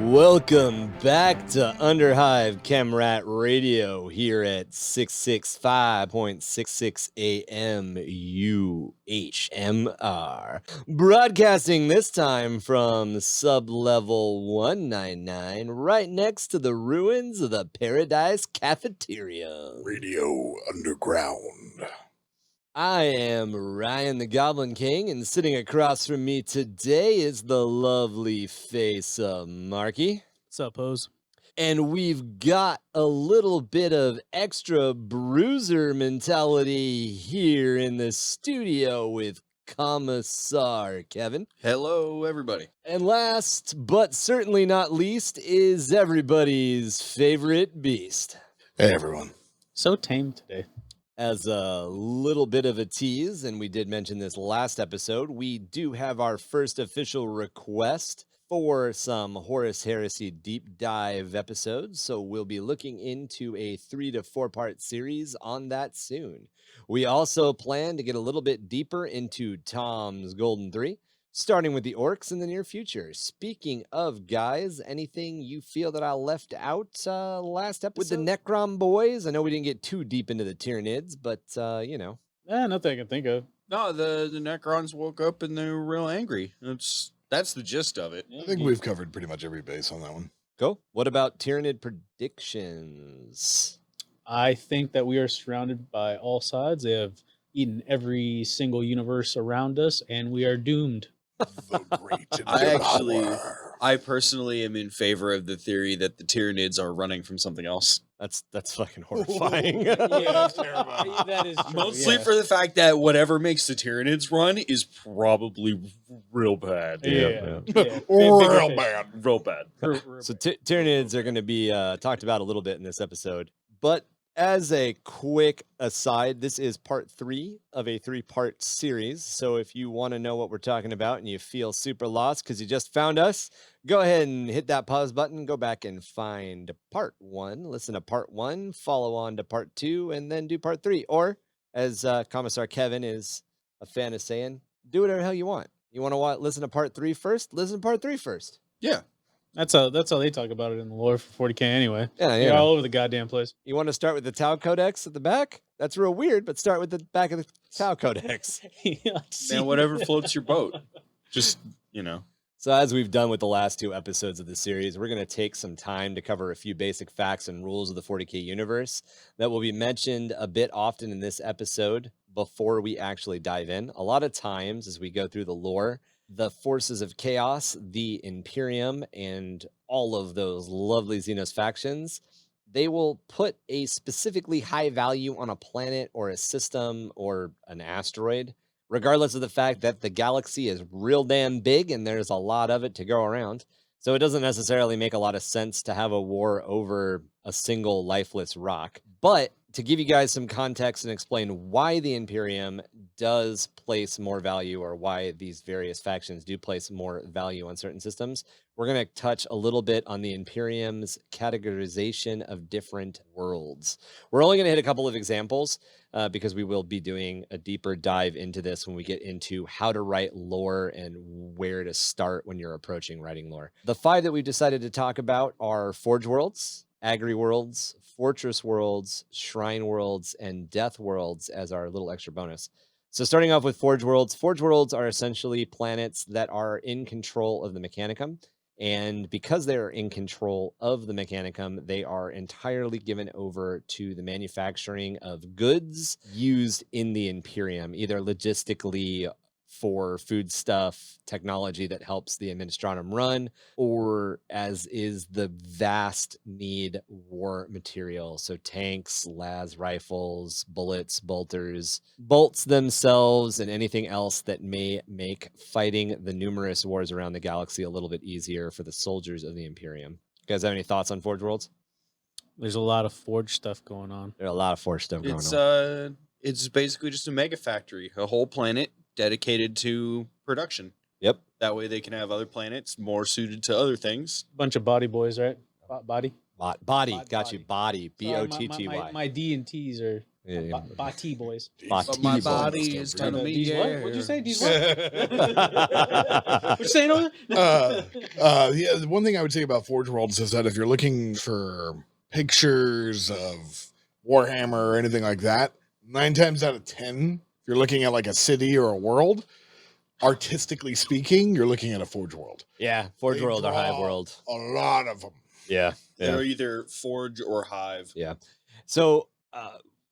Welcome back to Hive ChemRat Radio here at 665.66 AM UHMR. Broadcasting this time from sub-level 199, right next to the ruins of the Paradise Cafeteria. Radio Underground. I am Ryan the Goblin King, and sitting across from me today is the lovely face of Marky. What's up, Pose? And we've got a little bit of extra bruiser mentality here in the studio with Commissar Kevin. Hello, everybody. And last, but certainly not least, is everybody's favorite beast. Hey, everyone. So tame today. As a little bit of a tease, and we did mention this last episode, we do have our first official request for some Horus Heresy deep dive episodes, so we'll be looking into a 3 to 4 part series on that soon. We also plan to get a little bit deeper into Tom's Golden 3, starting with the orcs in the near future. Speaking of, guys, anything you feel that I left out last episode? With the Necron boys? I know we didn't get too deep into the Tyranids, but, you know. Nothing I can think of. No, the Necrons woke up and they were real angry. That's the gist of it. I think we've covered pretty much every base on that one. Cool. What about Tyranid predictions? I think that we are surrounded by all sides. They have eaten every single universe around us, and we are doomed. The great Devour. I personally am in favor of the theory that the Tyranids are running from something else. That's fucking horrifying. Yeah, that's terrifying. That is true. Mostly for the fact that whatever makes the Tyranids run is probably real bad. Yeah. Real bad. Real bad. So Tyranids are going to be talked about a little bit in this episode, but as a quick aside, this is part 3 of a 3-part series. So if you want to know what we're talking about and you feel super lost because you just found us, go ahead and hit that pause button, go back and find part 1, listen to part 1, follow on to part 2, and then do part 3. Or, as Commissar Kevin is a fan of saying, do whatever the hell you want. You want to listen to part 3 first? Listen to part 3 first. Yeah. That's how they talk about it in the lore for 40k anyway. Yeah. You're all over the goddamn place. You want to start with the Tau Codex at the back? That's real weird, but start with the back of the Tau Codex. Man, whatever floats your boat. Just, So as we've done with the last 2 episodes of the series, we're going to take some time to cover a few basic facts and rules of the 40k universe that will be mentioned a bit often in this episode before we actually dive in. A lot of times as we go through the lore, the forces of chaos, the Imperium, and all of those lovely Xenos factions, they will put a specifically high value on a planet or a system or an asteroid, regardless of the fact that the galaxy is real damn big and there's a lot of it to go around. So it doesn't necessarily make a lot of sense to have a war over a single lifeless rock. But to give you guys some context and explain why the Imperium does place more value, or why these various factions do place more value on certain systems, we're going to touch a little bit on the Imperium's categorization of different worlds. We're only going to hit a couple of examples because we will be doing a deeper dive into this when we get into how to write lore and where to start when you're approaching writing lore. The 5 that we've decided to talk about are Forge Worlds, Agri Worlds, Fortress Worlds, Shrine Worlds, and Death Worlds as our little extra bonus. So starting off with Forge Worlds. Forge Worlds are essentially planets that are in control of the Mechanicum. And because they're in control of the Mechanicum, they are entirely given over to the manufacturing of goods used in the Imperium, either logistically for food stuff, technology that helps the Administratum run, or as is the vast need war material. So tanks, las rifles, bullets, bolters, bolts themselves, and anything else that may make fighting the numerous wars around the galaxy a little bit easier for the soldiers of the Imperium. You guys have any thoughts on Forge Worlds? There's a lot of Forge stuff going on. There's a lot of Forge stuff going on. It's basically just a mega factory, a whole planet dedicated to production. Yep. That way they can have other planets more suited to other things. Bunch of body boys, right? Body. Body. Got you. Body. Sorry, Botty. My D and T's are Yeah. Bati boys. But my body is telling me, These yeah. what? What'd you say? These what? What you saying over there? Yeah, the one thing I would say about Forge Worlds is that if you're looking for pictures of Warhammer or anything like that, 9 times out of 10, if you're looking at like a city or a world, artistically speaking, you're looking at a Forge World. Yeah, Forge They World or Hive draw World. A lot of them. Yeah. They're either Forge or Hive. Yeah. So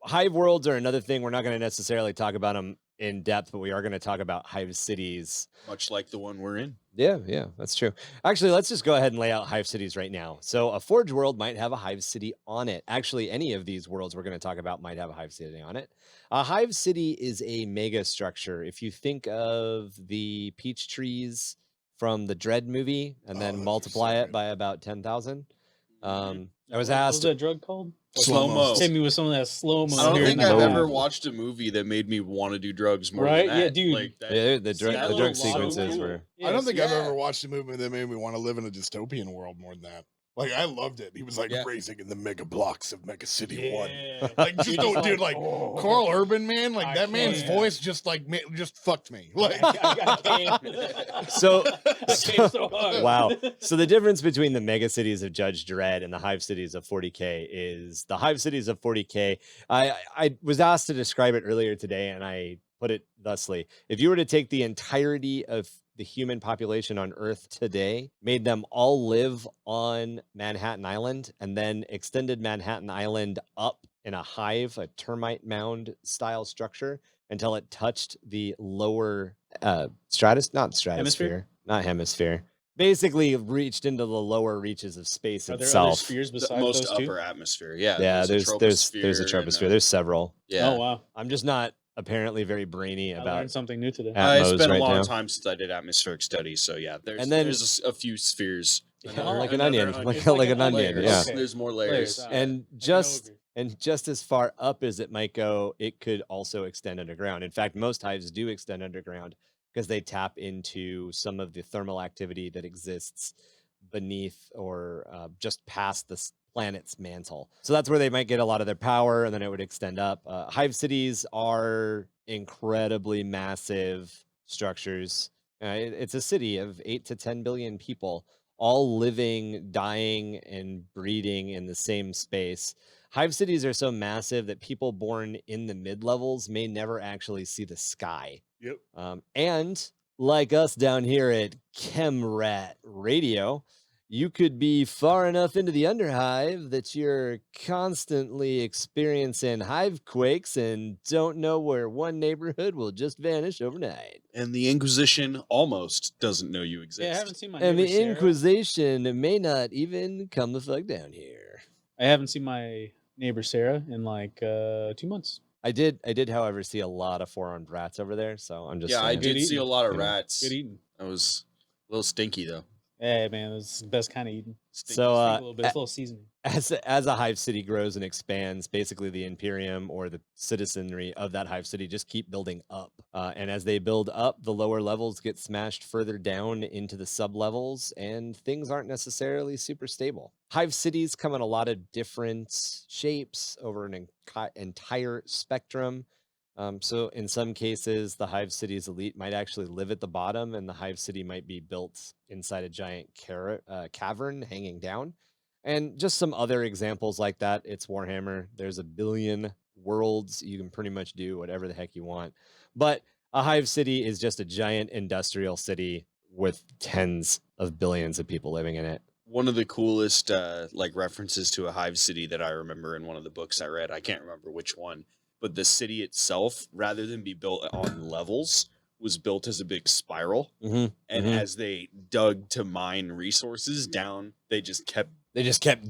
Hive Worlds are another thing. We're not going to necessarily talk about them in depth, but we are going to talk about Hive Cities. Much like the one we're in. Yeah, that's true. Actually, let's just go ahead and lay out Hive Cities right now. So a Forge World might have a Hive City on it. Actually, any of these worlds we're going to talk about might have a Hive City on it. A Hive City is a mega structure. If you think of the peach trees from the Dread movie and then multiply it by about 10,000. I was asked... What's that drug called? Slow-mo. Hit me with some of that slow-mo. I don't here think in the I've back. ever watched a movie that made me want to do drugs more Right? than that. Yeah, dude. Like that, Yeah, the drug lot sequences of- were... Yeah, I don't think I've yeah. ever watched a movie that made me want to live in a dystopian world more than that. Like, I loved it. He was like racing in the mega blocks of Mega City 1. Yeah. Like, just don't, dude, like, oh. Carl Urban, man, like, I that man's can't. voice just, like, just fucked me. Like, I came. So, I came so hard. wow. So the difference between the mega cities of Judge Dredd and the Hive Cities of 40k is the Hive Cities of 40k. I was asked to describe it earlier today, and I put it thusly: if you were to take the entirety of the human population on Earth today, made them all live on Manhattan Island, and then extended Manhattan Island up in a hive, a termite mound style structure, until it touched the lower not hemisphere, basically reached into the lower reaches of space Are there other itself. spheres the besides most those two? upper atmosphere. Yeah. Yeah, there's a troposphere troposphere. and, There's several. yeah. Oh wow! I'm just not apparently very brainy I about learned something new today. Atmos It's been right a long now. time since I did atmospheric studies, so yeah, there's And then- there's a few spheres. Yeah, like an onion, like It's like like an an onion. onion. Yeah. Okay. There's more Layers. layers. And just as far up as it might go, it could also extend underground. In fact, most hives do extend underground because they tap into some of the thermal activity that exists beneath or just past this planet's mantle. So that's where they might get a lot of their power, and then it would extend up. Hive cities are incredibly massive structures. It's a city of 8 to 10 billion people, all living, dying, and breeding in the same space. Hive cities are so massive that people born in the mid-levels may never actually see the sky. Yep. And like us down here at ChemRat Radio, you could be far enough into the underhive that you're constantly experiencing hive quakes and don't know where one neighborhood will just vanish overnight. And the Inquisition almost doesn't know you exist. Yeah, I haven't seen my And neighbor the Sarah. Inquisition may not even come the fuck down here. I haven't seen my neighbor Sarah in like 2 months. I did, however, see a lot of four-armed rats over there, so I'm just Yeah, I saying. did see a lot of Yeah. rats. Good eating. That was a little stinky though. Hey man, it's the best kind of eating. Stinky. So, Stink a little bit. It's a little seasoning. as a hive city grows and expands, basically the Imperium or the citizenry of that hive city just keep building up. And as they build up, the lower levels get smashed further down into the sub-levels, and things aren't necessarily super stable. Hive cities come in a lot of different shapes over an entire spectrum. So in some cases, the Hive City's elite might actually live at the bottom, and the Hive City might be built inside a giant cavern hanging down. And just some other examples like that. It's Warhammer. There's a billion worlds. You can pretty much do whatever the heck you want. But a Hive City is just a giant industrial city with tens of billions of people living in it. One of the coolest like references to a hive city that I remember in one of the books I read, I can't remember which one, but the city itself, rather than be built on levels, was built as a big spiral. Mm-hmm. And as they dug to mine resources down, they just kept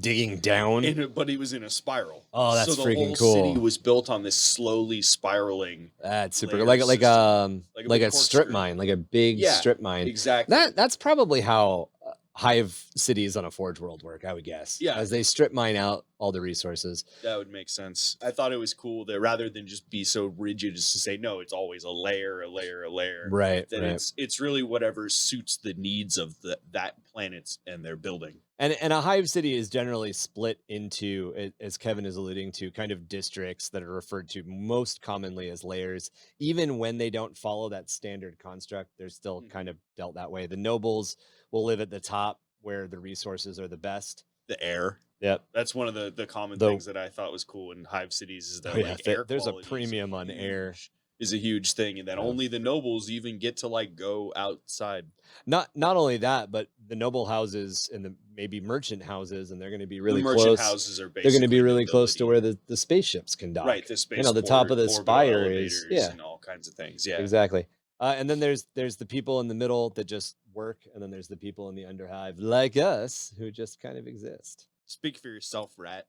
digging down. but it was in a spiral. Oh, that's so the freaking whole cool. city was built on this slowly spiraling. That's super layer like system. Like a like big a strip corkscrew. mine, like a big Yeah, strip mine. Exactly. That's probably how hive cities on a Forge world work, I would guess. Yeah. As they strip mine out all the resources. That would make sense. I thought it was cool that rather than just be so rigid as to say, no, it's always a layer, a layer, a layer. Right. That Right. it's really whatever suits the needs of that planet and their building. And a hive city is generally split into, as Kevin is alluding to, kind of districts that are referred to most commonly as layers. Even when they don't follow that standard construct, they're still kind of dealt that way. The nobles will live at the top where the resources are the best. The air. Yep. That's one of the common things that I thought was cool in Hive Cities is that air there's a quality premium on air. Is a huge thing, and then only the nobles even get to like go outside. Not only that, but the noble houses and the maybe merchant houses, and they're going to be really The merchant close. houses are They're going to be basically really close to nobility. where the spaceships can dock. Right, the space. the top of the orbital spire is elevators and all kinds of things. Yeah, exactly. And then there's the people in the middle that just work, and then there's the people in the underhive like us who just kind of exist. Speak for yourself, rat.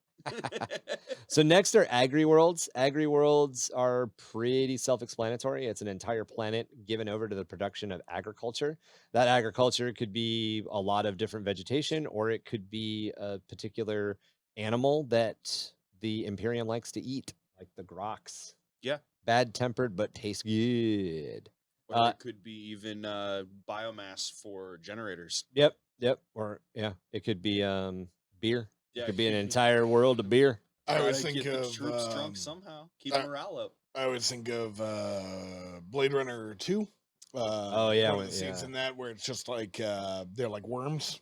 So next are agri-worlds. Agri-worlds are pretty self-explanatory. It's an entire planet given over to the production of agriculture. That agriculture could be a lot of different vegetation, or it could be a particular animal that the Imperium likes to eat, like the grox. Yeah. Bad-tempered, but tastes good. Or it could be even biomass for generators. Yep. Or it could be beer. Yeah, It could be an entire world of beer. I always Gotta think get the of troops drunk somehow. Keep morale up. I always think of Blade Runner 2. Oh, yeah, one of the scenes in that where it's just like they're like worms.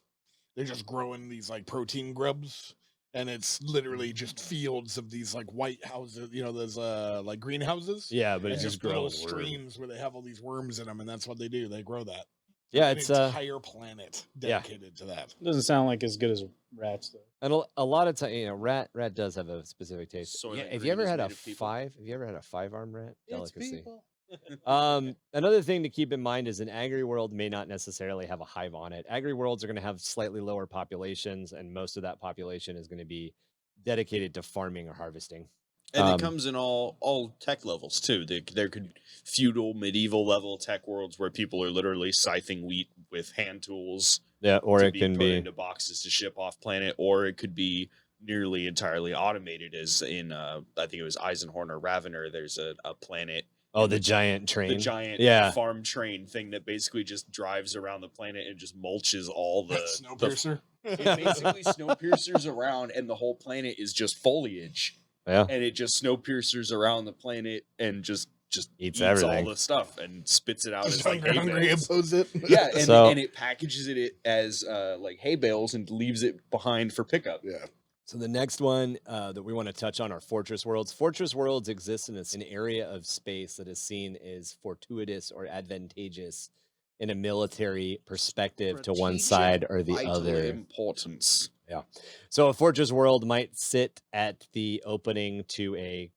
They're just growing these like protein grubs, and it's literally just fields of these like white houses. Those like greenhouses. Yeah, but And it's just little growing worms. streams where they have all these worms in them, and that's what they do. They grow that. Yeah, An it's entire planet dedicated to that. Doesn't sound like as good as rats though. and a lot of time, rat does have a specific taste. Soylent Yeah, have Green you ever is had made a of people. have you ever had a 5-arm rat? It's Delicacy. people. Another thing to keep in mind is an agri world may not necessarily have a hive on it. Agri worlds are going to have slightly lower populations, and most of that population is going to be dedicated to farming or harvesting. And it comes in all tech levels too. There could feudal, medieval level tech worlds where people are literally scything wheat with hand tools. Yeah, or to it can put be into boxes to ship off planet, or it could be nearly entirely automated, as in I think it was Eisenhorn or Ravener. There's a planet. the giant train. The giant farm train thing that basically just drives around the planet and just mulches all the Snowpiercer. It basically snowpiercers around, and the whole planet is just foliage. Yeah, And it just snowpiercers around the planet and just eats all everything. the stuff and spits it out Just as like hay hungry bales. oppose it. Yeah, and, So- and it packages it as like hay bales and leaves it behind for pickup. Yeah. So the next one that we want to touch on are fortress worlds. Fortress worlds exist in an area of space that is seen as fortuitous or advantageous in a military perspective to one side or the Vital other. importance. So a fortress world might sit at the opening to a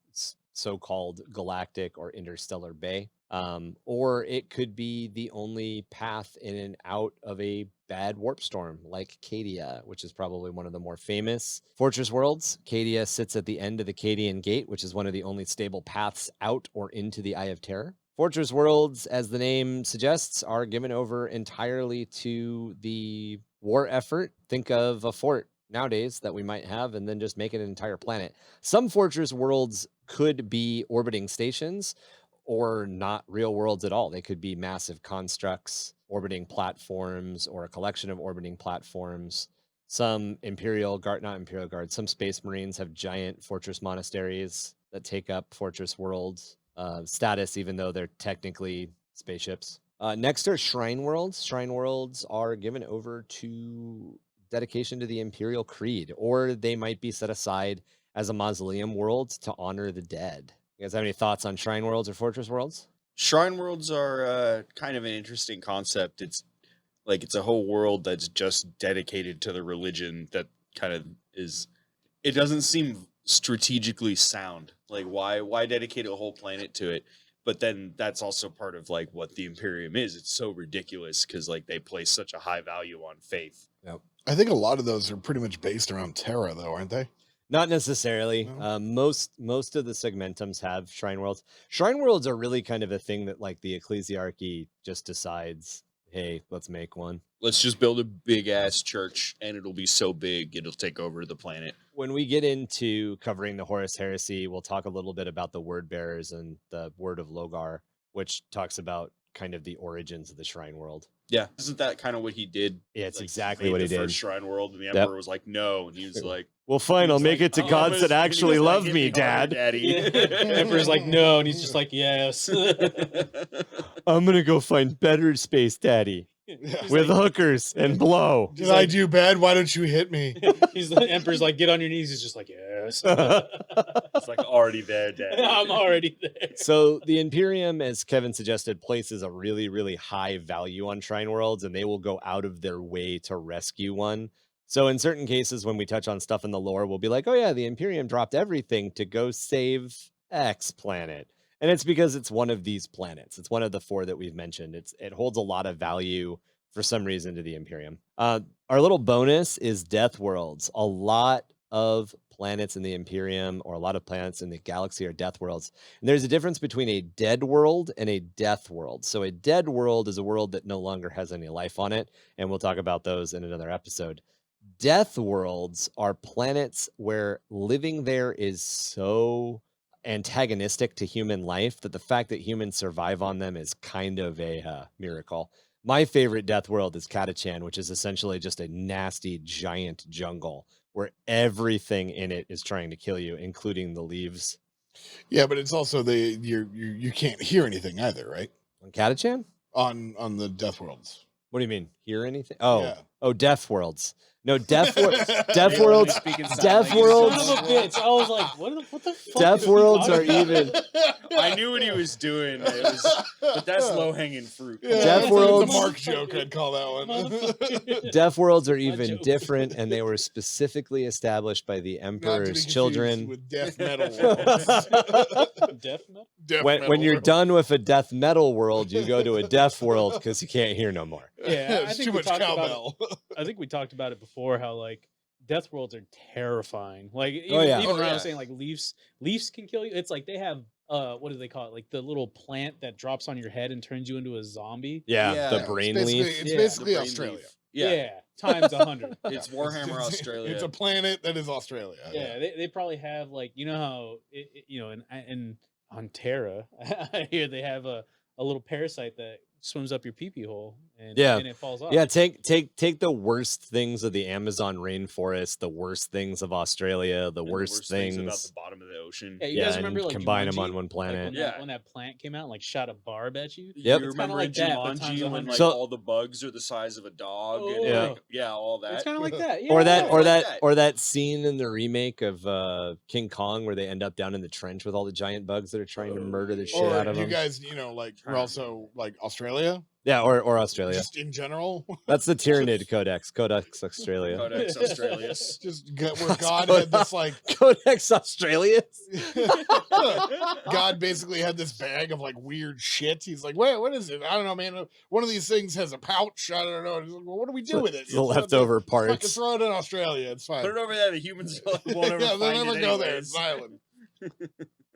so-called galactic or interstellar bay, or it could be the only path in and out of a bad warp storm like Cadia, which is probably one of the more famous fortress worlds. Cadia sits at the end of the Cadian Gate, which is one of the only stable paths out or into the Eye of Terror. Fortress worlds, as the name suggests, are given over entirely to the war effort. Think of a fort nowadays that we might have, and then just make it an entire planet. Some fortress worlds could be orbiting stations or not real worlds at all. They could be massive constructs, orbiting platforms, or a collection of orbiting platforms. Some some space marines have giant fortress monasteries that take up fortress worlds status, even though they're technically spaceships. Next are shrine worlds. Shrine worlds are given over to dedication to the Imperial Creed, or they might be set aside as a mausoleum world to honor the dead. You guys have any thoughts on shrine worlds or fortress worlds? Shrine worlds are kind of an interesting concept. It's a whole world that's just dedicated to the religion that kind of is. It doesn't seem strategically sound. Like why dedicate a whole planet to it? But then that's also part of like what the Imperium is. It's so ridiculous because like they place such a high value on faith. I think a lot of those are pretty much based around Terra, though, aren't they? Not necessarily. No? Most of the segmentums have shrine worlds. Shrine worlds are really kind of a thing that like the ecclesiarchy just decides, hey, let's make one. Let's just build a big ass church and it'll be so big it'll take over the planet. When we get into covering the Horus Heresy, we'll talk a little bit about the word bearers and the word of Logar, which talks about kind of the origins of the Shrine World. Yeah, isn't that kind of what he did? Yeah, it's Like, exactly made what he the did. first Shrine World, and the Yep. Emperor was like, "No," and he was like, Well, fine, I'll make it to gods that actually love me, Dad. Daddy. Emperor's like, no, and he's just like, yes. I'm gonna go find better space, Daddy, He's with like- hookers and blow. Did I do bad? Why don't you hit me? He's the Emperor's like, get on your knees. He's just like, yes. It's like already there, Daddy. I'm already there. So the Imperium, as Kevin suggested, places a really, really high value on Shrine Worlds, and they will go out of their way to rescue one. So in certain cases, when we touch on stuff in the lore, we'll be like, oh yeah, the Imperium dropped everything to go save X planet. And it's because it's one of these planets. It's one of the 4 that we've mentioned. It holds a lot of value for some reason to the Imperium. Our little bonus is Death Worlds. A lot of planets in the Imperium, or a lot of planets in the galaxy, are Death Worlds. And there's a difference between a dead world and a death world. So a dead world is a world that no longer has any life on it, and we'll talk about those in another episode. Death worlds are planets where living there is so antagonistic to human life that the fact that humans survive on them is kind of a miracle. My favorite death world is Catachan, which is essentially just a nasty giant jungle where everything in it is trying to kill you, including the leaves. Yeah, but it's also you can't hear anything either, right? On Catachan? On the Death Worlds. What do you mean? Hear anything? Oh, Yeah. oh, death worlds. No, death worlds. Death They worlds. only speak in sign Death language. worlds. Son of a bitch. I was like, what the fuck? Death is he worlds are talking about? even. I knew what he was doing. But that's low hanging fruit. Yeah, Death it's worlds. a Mark joke. I'd call that one. Motherfucker. Deaf worlds are My even joke. different, and they were specifically established by the Not to be emperor's confused children. with death metal worlds. Death metal? Death When metal you're worlds. done with a death metal world, you go to a deaf world because you can't hear no more. Yeah, I it's think too we much talked about cowbell. I think we talked about it before, how like death worlds are terrifying. Like even, yeah. even Oh, Ryan yeah. was saying like leaves can kill you. It's like they have what do they call it? Like the little plant that drops on your head and turns you into a zombie. Yeah, Yeah, the it's brain It's basically, leaf. it's Yeah. basically The brain Australia. leaf. Yeah. Times 100. It's Warhammer Australia. It's a planet that is Australia. Yeah, they probably have like, you know how in on Terra, I hear they have a little parasite that swims up your pee-pee hole and Yeah. and it falls off. Yeah, take the worst things of the Amazon rainforest, the worst things of Australia, the And worst about things. the bottom of the ocean. Yeah, you Yeah, guys and remember like combine 'em on Jumanji? one Like, planet. when, Yeah. when that plant came out and like shot a barb at you. Yep. You It's kinda remember like in that, but times Jumanji when 100. like So- all the bugs are the size of a dog? And, Oh. like, yeah, all that. It's kind of like that. Or Yeah, that, yeah. or like that, that. or that scene in the remake of King Kong where they end up down in the trench with all the giant bugs that are trying to murder the shit Or out of you them. guys, like we're also like Australia, Yeah, or Australia. just in general. That's the Tyranid Codex, Codex Australia. Codex Australis. Where God had this like Codex Australia. God basically had this bag of like weird shit. He's like, wait, what is it? I don't know, man. One of these things has a pouch. I don't know. He's like, well, what do we do with it? The leftover Fucking parts. throw it in Australia. It's fine. Put it over there. The humans won't ever Yeah, find they'll never it go there. anyways. It's island.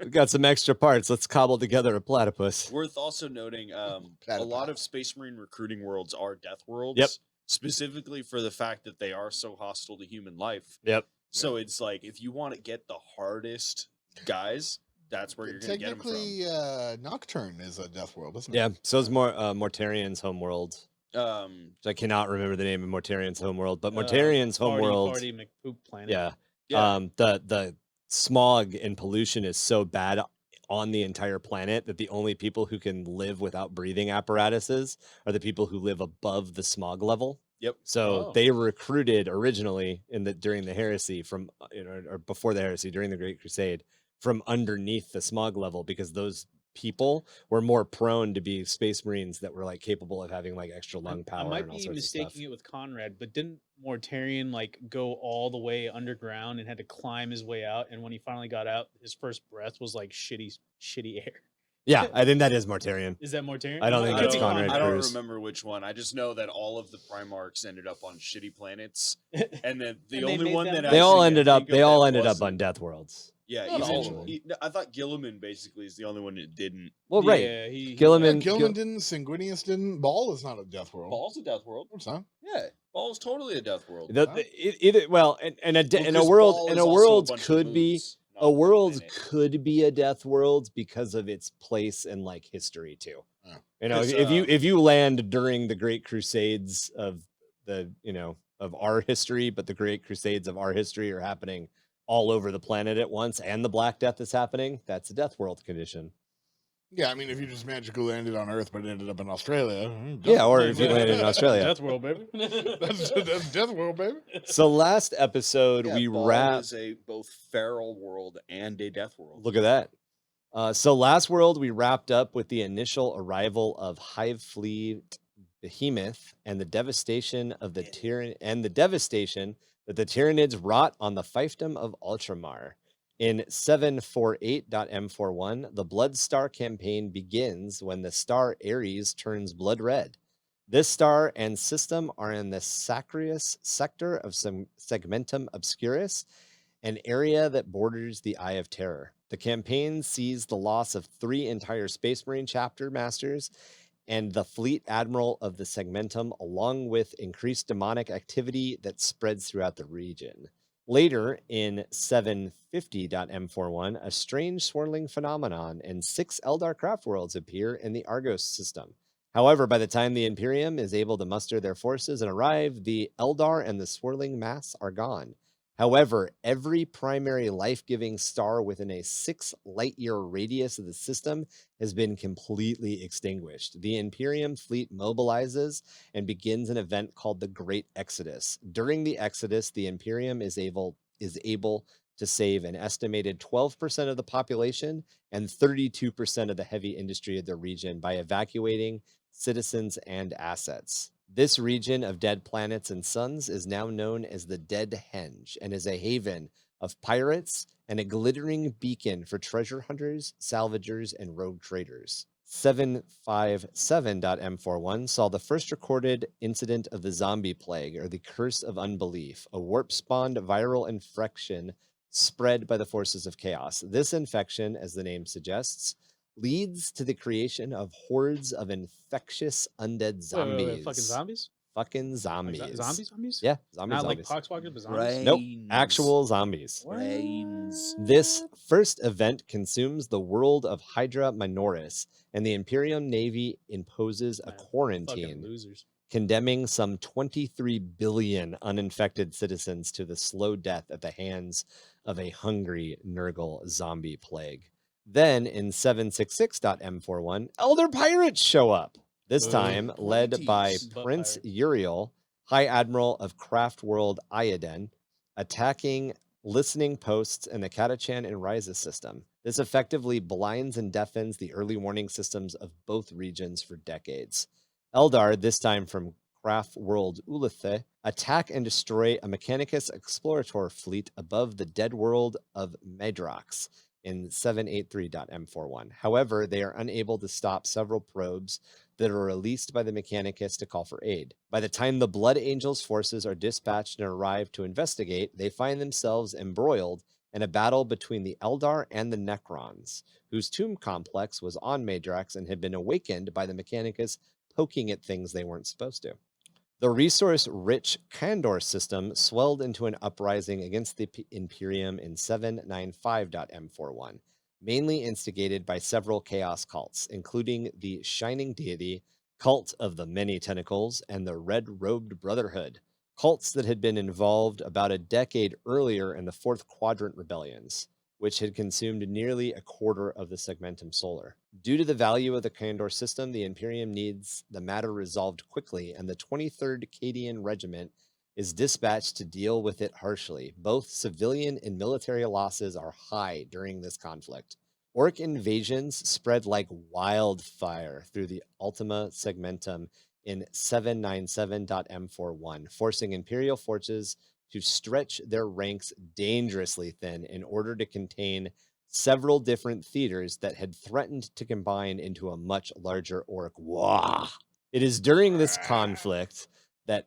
We've got some extra parts. Let's cobble together a platypus. Worth also noting, a lot of Space Marine recruiting worlds are death worlds. Yep. Specifically for the fact that they are so hostile to human life. Yep. So it's like if you want to get the hardest guys, that's where you're going to get them from. Technically, Nocturne is a death world, isn't it? Yeah, so is Mortarian's homeworld. Um, I cannot remember the name of Mortarian's homeworld, but Mortarian's homeworld. Party McPoop planet. Yeah. yeah. The smog and pollution is so bad on the entire planet that the only people who can live without breathing apparatuses are the people who live above the smog level. Yep. So Oh. they recruited originally during the heresy from or before the heresy during the Great Crusade from underneath the smog level because those people were more prone to be space marines that were like capable of having like extra lung power I might and all be sorts of stuff. mistaking it with Conrad, but didn't Mortarian like go all the way underground and had to climb his way out? And when he finally got out, his first breath was like shitty air. Yeah, I think that is Mortarian. Is that Mortarian? I don't think It might that's be Conrad I don't Cruz. remember which one. I just know that all of the Primarchs ended up on shitty planets, And and then the And they only made one them that better. They all actually ended I up. think of They all that ended up wasn't- on Death Worlds. Yeah, Not all of even, them. I thought Gilliman basically is the only one that didn't. Well, right. Yeah, he Gilliman- Gilman didn't. Sanguinius didn't. Ball is not a death world. Ball's a death world. It's not. Yeah, Ball's totally a death world. Well, and a Well, in a 'cause world Ball in is a also world bunch of could be moons, not a one world planet. could be a Death World because of its place in like history too. Yeah. You know, Because, if you land during the Great Crusades of the, you know, of our history, but the Great Crusades of our history are happening all over the planet at once, and the Black Death is happening, that's a Death World condition. Yeah, I mean, if you just magically landed on Earth but ended up in Australia, Yeah, or if you landed in Australia. Death World, baby. that's Death World, baby. So last episode yeah, we Ball wrapped. is a both feral world and a death world. Look at that. So last world we wrapped up with the initial arrival of Hive Fleet Behemoth and the devastation of the devastation that the Tyranids wrought on the fiefdom of Ultramar. In 748.m41, the Blood Star campaign begins when the star Aries turns blood red. This star and system are in the Sacrius sector of Segmentum Obscurus, an area that borders the Eye of Terror. The campaign sees the loss of 3 entire Space Marine chapter masters and the fleet admiral of the Segmentum, along with increased demonic activity that spreads throughout the region. Later, in 750.m41, a strange swirling phenomenon and 6 Eldar craft worlds appear in the Argos system. However, by the time the Imperium is able to muster their forces and arrive, the Eldar and the swirling mass are gone. However, every primary life-giving star within a 6 light-year radius of the system has been completely extinguished. The Imperium fleet mobilizes and begins an event called the Great Exodus. During the Exodus, the Imperium is able to save an estimated 12% of the population and 32% of the heavy industry of the region by evacuating citizens and assets. This region of dead planets and suns is now known as the Dead Henge and is a haven of pirates and a glittering beacon for treasure hunters, salvagers, and rogue traders. 757.m41 saw the first recorded incident of the zombie plague, or the Curse of Unbelief, a warp-spawned viral infection spread by the forces of chaos. This infection, as the name suggests, leads to the creation of hordes of infectious undead zombies. Wait, fucking zombies? Fucking zombies. Like zombies? Yeah, zombies. Not zombies. like poxwalkers, but zombies? Nope, actual zombies. Brains. This first event consumes the world of Hydra Minoris, and the Imperium Navy imposes a Man, quarantine, Fucking losers. condemning some 23 billion uninfected citizens to the slow death at the hands of a hungry Nurgle zombie plague. Then in 766.m41, Elder Pirates show up, this time led by Butt Prince pirate. Uriel, High Admiral of Craft World Ioden, attacking listening posts in the Catachan and Ryza system. This effectively blinds and deafens the early warning systems of both regions for decades. Eldar, this time from Craft World Ulathe, attack and destroy a Mechanicus Explorator fleet above the dead world of Medrox in 783.m41. However, they are unable to stop several probes that are released by the Mechanicus to call for aid. By the time the Blood Angels forces are dispatched and arrive to investigate, they find themselves embroiled in a battle between the Eldar and the Necrons, whose tomb complex was on Madrax and had been awakened by the Mechanicus poking at things they weren't supposed to. The resource-rich Kandor system swelled into an uprising against the Imperium in 795.m41, mainly instigated by several chaos cults, including the Shining Deity, Cult of the Many Tentacles, and the Red-Robed Brotherhood, cults that had been involved about a decade earlier in the Fourth Quadrant rebellions, which had consumed nearly a quarter of the Segmentum Solar. Due to the value of the Kandor system, the Imperium needs the matter resolved quickly, and the 23rd Cadian Regiment is dispatched to deal with it harshly. Both civilian and military losses are high during this conflict. Orc invasions spread like wildfire through the Ultima Segmentum in 797.m41, forcing Imperial forces to stretch their ranks dangerously thin in order to contain several different theaters that had threatened to combine into a much larger orc war. It is during this conflict that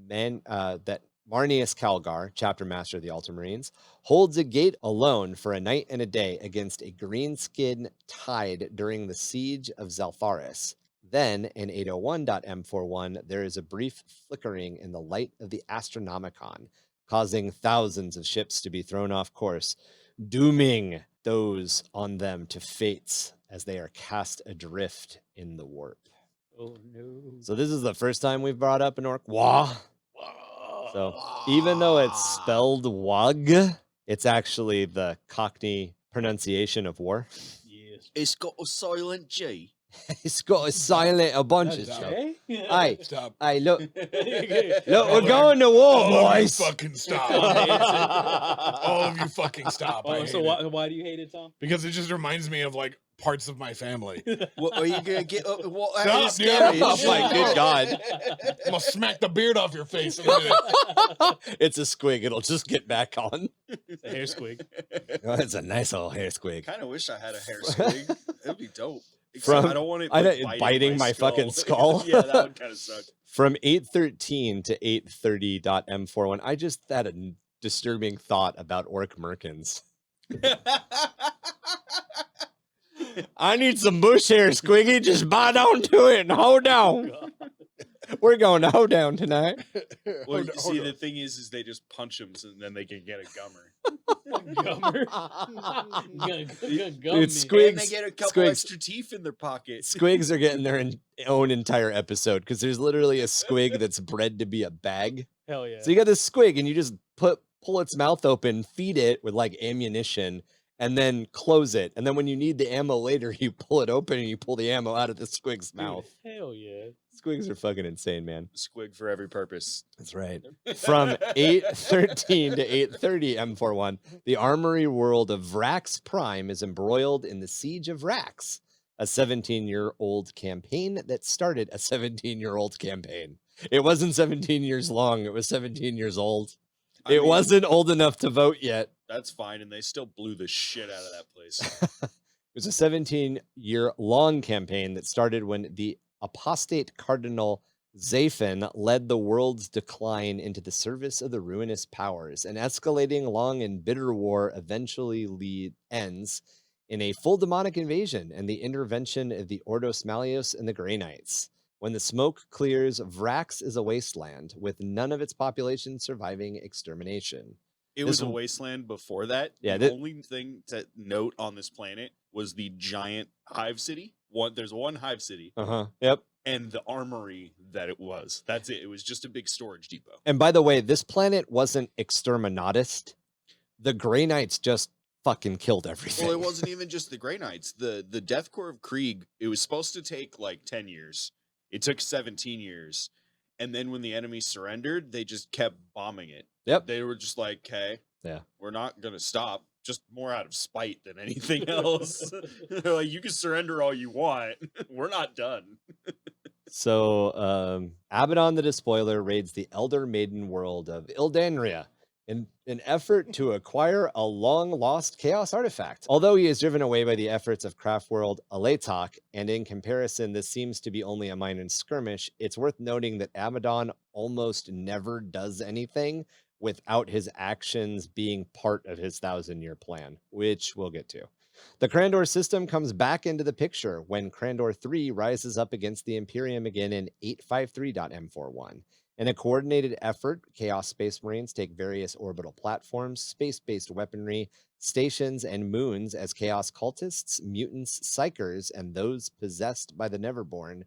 Marnius Calgar, chapter master of the Ultramarines, holds a gate alone for a night and a day against a greenskin tide during the siege of Zaltharis. Then, in 801.m41, there is a brief flickering in the light of the Astronomicon, causing thousands of ships to be thrown off course, dooming those on them to fates as they are cast adrift in the warp. Oh no. So this is the first time we've brought up an orc. Wah. So even though it's spelled wug, it's actually the Cockney pronunciation of war. Yes. It's got a silent G. It's got a silent a bunch of That's stuff. Okay. Aye. Stop. Aye, look. Look, All we're of going to war, All of you boys. fucking stop. All of you fucking stop. I Oh, so hate it. why do you hate it, Tom? Because it just reminds me of like parts of my family. What are you gonna get up? What Stop, is dude. scary? Oh my good God. I'm gonna smack the beard off your face in a minute. It's a squig. It'll just get back on. It's a hair squig. Oh, it's a nice little hair squig. Kind of wish I had a hair squig. It'd be dope. From- I don't want it I like, know, biting my fucking skull. Yeah, that would kind of suck. From 813 to 830.m41, I just had a disturbing thought about orc merkins. I need some bush hair, Squiggy. Just bow down to it and hold down. We're going to hold down tonight. Well, Hold see, on. the thing is they just punch them, and then they can get a gummer. Gummer. Dude, And Squigs, they get a couple Squigs. extra teeth in their pocket. Squigs are getting their own entire episode because there's literally a squig that's bred to be a bag. Hell yeah. So you got this squig and you just pull its mouth open, feed it with like ammunition, and then close it. And then when you need the ammo later, you pull it open and you pull the ammo out of the squig's Dude, mouth. hell yeah. Squigs are fucking insane, man. Squig for every purpose. That's right. From 813 to 830 M41, the armory world of Vrax Prime is embroiled in the Siege of Vrax, a 17-year-old campaign that started a 17-year-old campaign. It wasn't 17 years long, it was 17 years old. I It mean, wasn't old enough to vote yet. That's fine, and they still blew the shit out of that place. It was a 17-year-long campaign that started when the apostate Cardinal Zaphen led the world's decline into the service of the ruinous powers. An escalating long and bitter war eventually ends in a full demonic invasion and the intervention of the Ordos Malleus and the Grey Knights. When the smoke clears, Vrax is a wasteland, with none of its population surviving extermination. It This was a one- wasteland before that. Yeah, the thi- only thing to note on this planet was the giant Hive City. There's one Hive City, Yep. and the armory that it was. That's it. It was just a big storage depot. And by the way, this planet wasn't exterminatist. The Grey Knights just fucking killed everything. Well, it wasn't even just the Grey Knights. The Death Corps of Krieg, it was supposed to take like 10 years. It took 17 years. And then when the enemy surrendered, they just kept bombing it. Yep. They were just like, okay, Yeah. we're not going to stop. Just more out of spite than anything else. They're like, you can surrender all you want. We're not done. So, Abaddon the Despoiler raids the Elder Maiden world of Ildanria in an effort to acquire a long-lost Chaos artifact. Although he is driven away by the efforts of Craftworld Aletok, and in comparison, this seems to be only a minor skirmish, it's worth noting that Abaddon almost never does anything without his actions being part of his 1,000-year plan, which we'll get to. The Crandor system comes back into the picture when Crandor 3 rises up against the Imperium again in 853.m41. In a coordinated effort, Chaos Space Marines take various orbital platforms, space-based weaponry, stations, and moons as Chaos cultists, mutants, psychers, and those possessed by the Neverborn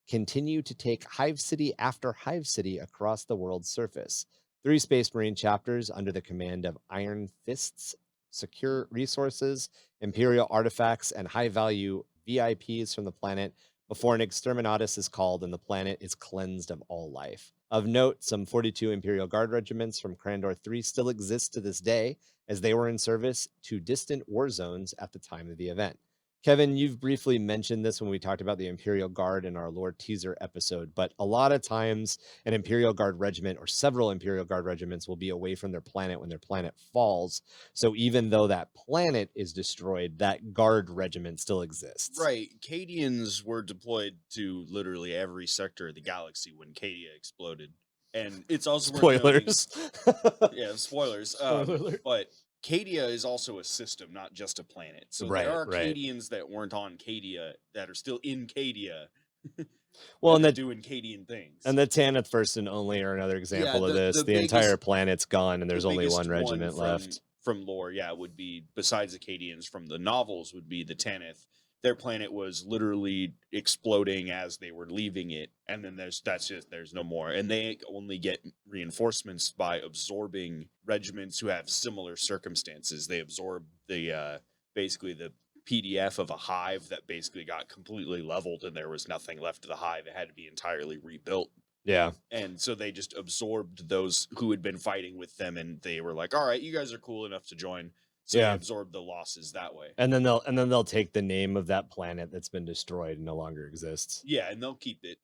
continue to take Hive City after Hive City across the world's surface. 3 Space Marine chapters under the command of Iron Fists secure resources, Imperial artifacts, and high-value VIPs from the planet before an exterminatus is called and the planet is cleansed of all life. Of note, some 42 Imperial Guard regiments from Crandor 3 still exist to this day, as they were in service to distant war zones at the time of the event. Kevin, you've briefly mentioned this when we talked about the Imperial Guard in our lore teaser episode, but a lot of times an Imperial Guard regiment or several Imperial Guard regiments will be away from their planet when their planet falls. So even though that planet is destroyed, that Guard regiment still exists. Right. Cadians were deployed to literally every sector of the galaxy when Cadia exploded. And it's also worth noting- Spoilers. Yeah, spoilers. Spoiler alert. But Cadia is also a system, not just a planet. So Right, there are right. Cadians that weren't on Cadia that are still in Cadia. Well, and that are the doing Cadian things. And the Tanith First and Only are another example of the- this. the The entire biggest- planet's gone, and there's The only biggest one regiment from- left. From lore, yeah, would be besides the Cadians from the novels would be the Tanith, their planet was literally exploding as they were leaving it, and then there's no more, and they only get reinforcements by absorbing regiments who have similar circumstances. They absorb the basically the PDF of a hive that basically got completely leveled, and there was nothing left of the hive. It had to be entirely rebuilt. Yeah. And so they just absorbed those who had been fighting with them, and they were like, all right, you guys are cool enough to join. So they absorb the losses that way. And then they'll take the name of that planet that's been destroyed and no longer exists. Yeah, and they'll keep it.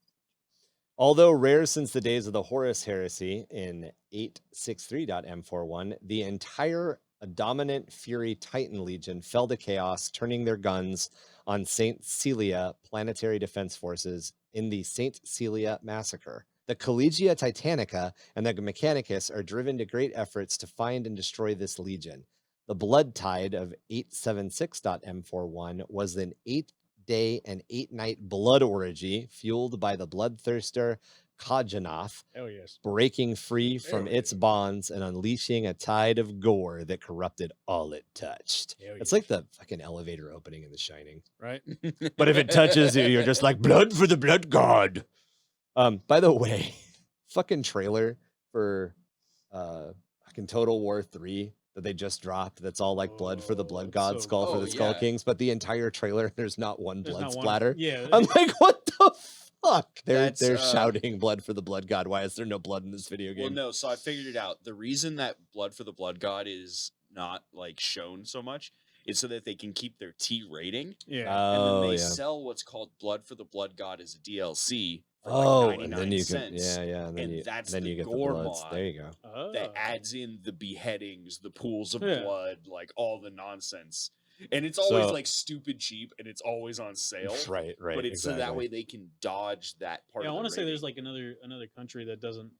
Although rare since the days of the Horus heresy in 863.m41, the entire dominant Fury Titan Legion fell to chaos, turning their guns on St. Celia Planetary Defense Forces in the St. Celia Massacre. The Collegia Titanica and the Mechanicus are driven to great efforts to find and destroy this legion. The blood tide of 876.m41 was an 8-day and 8-night blood orgy fueled by the bloodthirster Kajanoth, breaking free from its bonds and unleashing a tide of gore that corrupted all it touched. It's like the fucking elevator opening in The Shining. Right? But if it touches you, you're just like, blood for the blood god. By the way, fucking trailer for fucking Total War 3 that they just dropped, that's all like blood for the blood god, skull for the skull kings, but the entire trailer, there's not one blood splatter. Yeah. I'm like, what the fuck? They're shouting blood for the blood god. Why is there no blood in this video game? Well, no, so I figured it out. The reason that blood for the blood god is not like shown so much is so that they can keep their T rating. Yeah. And then they sell what's called blood for the blood god as a DLC for like 99 and then you cents. can, and then you get gore the bloods. mod There you go. that adds in the beheadings, the pools of blood, like all the nonsense. And it's always like stupid cheap, and it's always on sale. Right. But it's so that way they can dodge that part. Yeah, I want to say there's like another country that doesn't.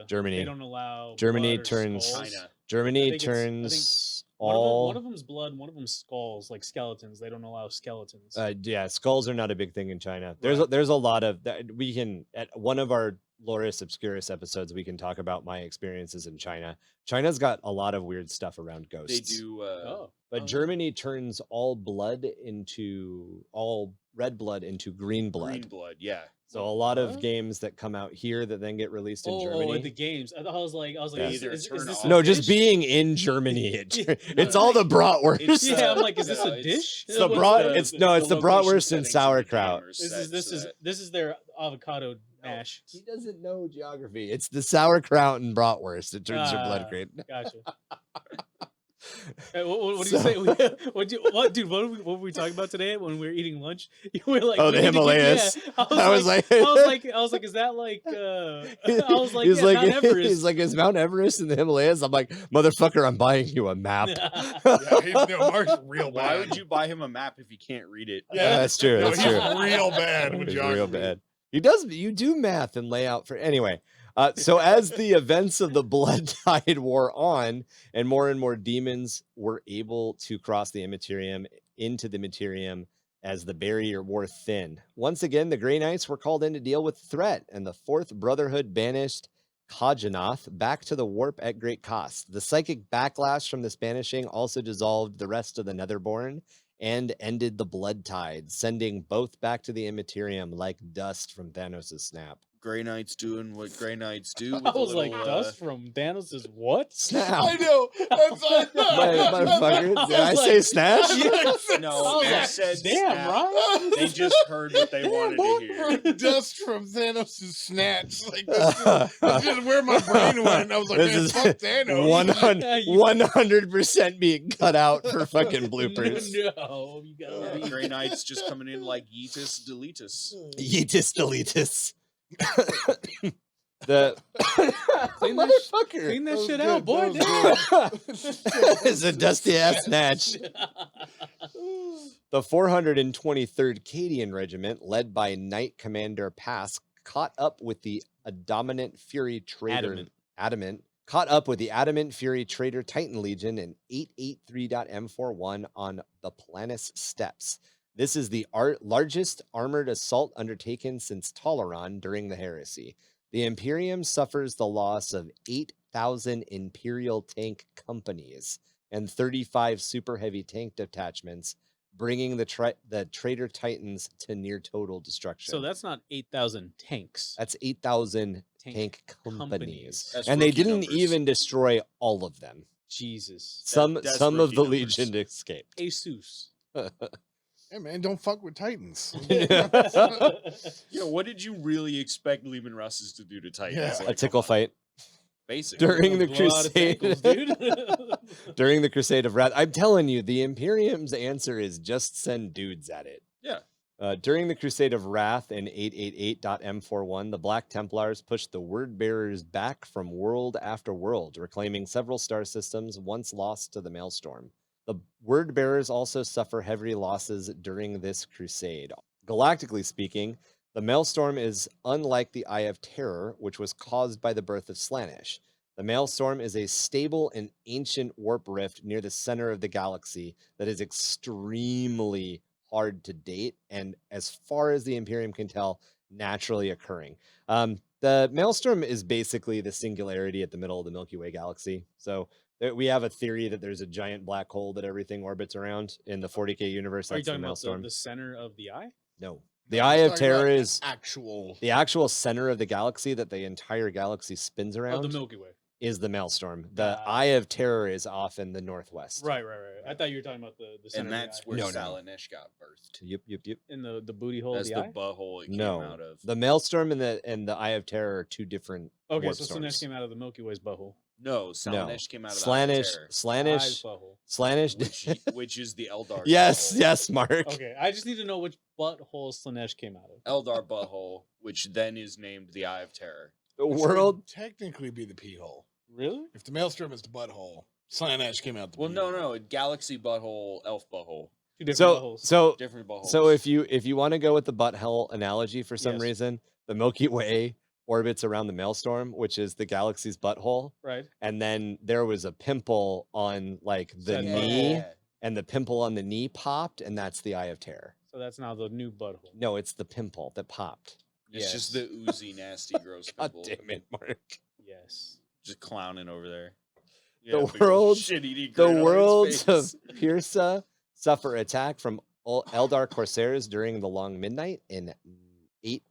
Germany. They don't allow. Germany blood or turns. skulls. China. Germany turns all. One of them's blood. One of them's skulls, like skeletons. They don't allow skeletons. Yeah, skulls are not a big thing in China. Right. There's a lot of that. We can at one of our Loris Obscurus episodes, we can talk about my experiences in China. China's got a lot of weird stuff around ghosts. They do. But Germany turns all red blood into green blood. Green blood, yeah. So a lot of games that come out here that then get released in Germany. Oh, the games. I was like, is this no, a just dish? being in Germany. It's all the bratwurst. Yeah, I'm like, is this a dish? It's the it's the bratwurst and sauerkraut. This is their avocado mash. He doesn't know geography. It's the sauerkraut and bratwurst that turns your blood green. Gotcha. What do you say? Dude? What were we talking about today when we were eating lunch? You were like, the Himalayas. Yeah. I was like, is that like? I was like, Mount Everest. He's like, is Mount Everest in the Himalayas? I'm like, motherfucker, I'm buying you a map. Mark's real bad. Why would you buy him a map if you can't read it? Yeah, that's true. That's true. Real bad with He's geography. real bad. You do math and layout for anyway. So as the events of the Blood Tide wore on, and more demons were able to cross the Immaterium into the Materium as the barrier wore thin. Once again, the Grey Knights were called in to deal with the threat, and the Fourth Brotherhood banished Kajanoth back to the warp at great cost. The psychic backlash from this banishing also dissolved the rest of the Netherborn and ended the Blood Tide, sending both back to the Immaterium like dust from Thanos' snap. Grey Knights doing what Grey Knights do. I was like, dust from Thanos' what? Snap. I know. That's Motherfucker. Did I say snatch? No, they said damn, snap. right? They just heard what they wanted to hear. Dust from Thanos' snatch. Like, that's just where my brain went. I was like, man, fuck Thanos. 100% being cut out for fucking bloopers. No, you gotta leave. Grey Knights just coming in like Yeetus Deletus. Yeetus deletus. The Clean that shit out, boy. It's a dusty ass snatch. The 423rd Cadian Regiment, led by Knight Commander Pask, caught up with the Adamant Fury Trader Adamant Fury Trader Titan Legion in 883.m41 on the Planus Steppes. This is the largest armored assault undertaken since Toleron during the Heresy. The Imperium suffers the loss of 8,000 Imperial tank companies and 35 super heavy tank detachments bringing the traitor titans to near total destruction. So that's not 8,000 tanks. That's 8,000 tank companies. companies. That's And they rookie didn't numbers. even destroy all of them. Jesus. Some that's of rookie the numbers. Legion escaped. Asus. Hey man, don't fuck with Titans. Yeah, what did you really expect Lehman Russes to do to Titans? Yeah. A Like, tickle come on, fight basically. during the Blow out of Crusade. tankles, dude. During the Crusade of Wrath. I'm telling you, the Imperium's answer is just send dudes at it. Yeah. During the Crusade of Wrath in 888.m41, the Black Templars pushed the Word Bearers back from world after world, reclaiming several star systems once lost to the Maelstrom. The Word Bearers also suffer heavy losses during this crusade. Galactically speaking, the Maelstrom is unlike the Eye of Terror, which was caused by the birth of Slaanesh. The Maelstrom is a stable and ancient warp rift near the center of the galaxy that is extremely hard to date, and as far as the Imperium can tell, naturally occurring. The Maelstrom is basically the singularity at the middle of the Milky Way galaxy. So we have a theory that there's a giant black hole that everything orbits around in the 40k universe. Are you That's the talking about Maelstrom. the center of the eye? No, the Eye of Terror is actual. the actual center of the galaxy that the entire galaxy spins Oh, around. the Milky Way. Is the Maelstrom. The Ah. Eye of Terror is off in the northwest. Right. I thought you were talking about the center And that's of the where No, no. Slaanesh got birthed. Yep. eye. In the booty hole That's of the the eye? butthole it came No, out of. the Maelstrom and the Eye of Terror are two different. Okay, warp so storms. Slaanesh came out of the Milky Way's butthole. No, No, Slaanesh came out of the Eye of Terror, Slaanesh, Eye's butthole. Slaanesh. which is the Eldar. Yes, butthole. yes, Mark. Okay, I just need to know which butthole Slaanesh came out of. Eldar butthole, which then is named the Eye of Terror. The Which would world. technically be the pee hole. Really? If the Maelstrom is the butthole, Slaanesh came out the Well, pee no, hole. no, Galaxy butthole, Elf butthole, Two different So buttholes. so different buttholes. so if you want to go with the butthole analogy for some Yes. reason, the Milky Way orbits around the Maelstrom, which is the galaxy's butthole, Right. and then there was a pimple on like the Said knee, Yeah. and the pimple on the knee popped, and that's the Eye of Terror. So that's now the new butthole. No, it's the pimple that popped. It's just the oozy, nasty, gross God pimple. damn it, Mark. Yes. Just clowning over there. The big ol' world's- shit-eating The grin on his worlds of face. Pirsa suffer attack from Eldar Corsairs during the Long Midnight in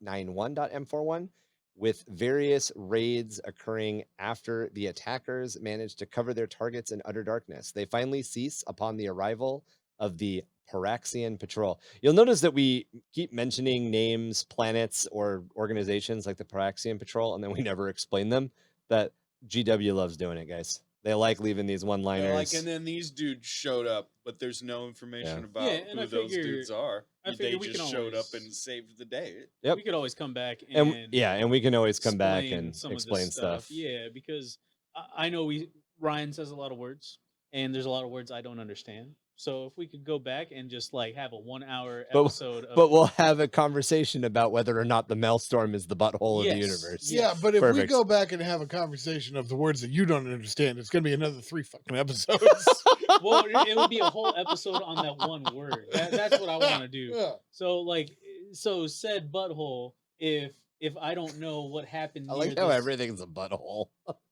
891.m41, with various raids occurring after the attackers manage to cover their targets in utter darkness. They finally cease upon the arrival of the Paraxian Patrol. You'll notice that we keep mentioning names, planets, or organizations like the Paraxian Patrol, and then we never explain them. That GW loves doing it, guys. They like leaving these They're one-liners. like, and then these dudes showed up, but there's no information Yeah. about Yeah, and I who those figure- dudes are. I They figure we just can showed up always- and saved the day. Yep. We could always come back and and yeah, and we can always come back explain and some of this explain stuff. Yeah, because I know Ryan says a lot of words, and there's a lot of words I don't understand. So if we could go back and just like have a 1 hour But- episode of But we'll have a conversation about whether or not the Maelstrom is the butthole of the Yes. universe. Yeah, but if we Perfect. go back and have a conversation of the words that you don't understand, it's going to be another 3 fucking episodes. well, it would be a whole episode on that one word. That's what I want to do. Yeah. So said butthole. If I don't know what happened, I like near how this- everything's a butthole.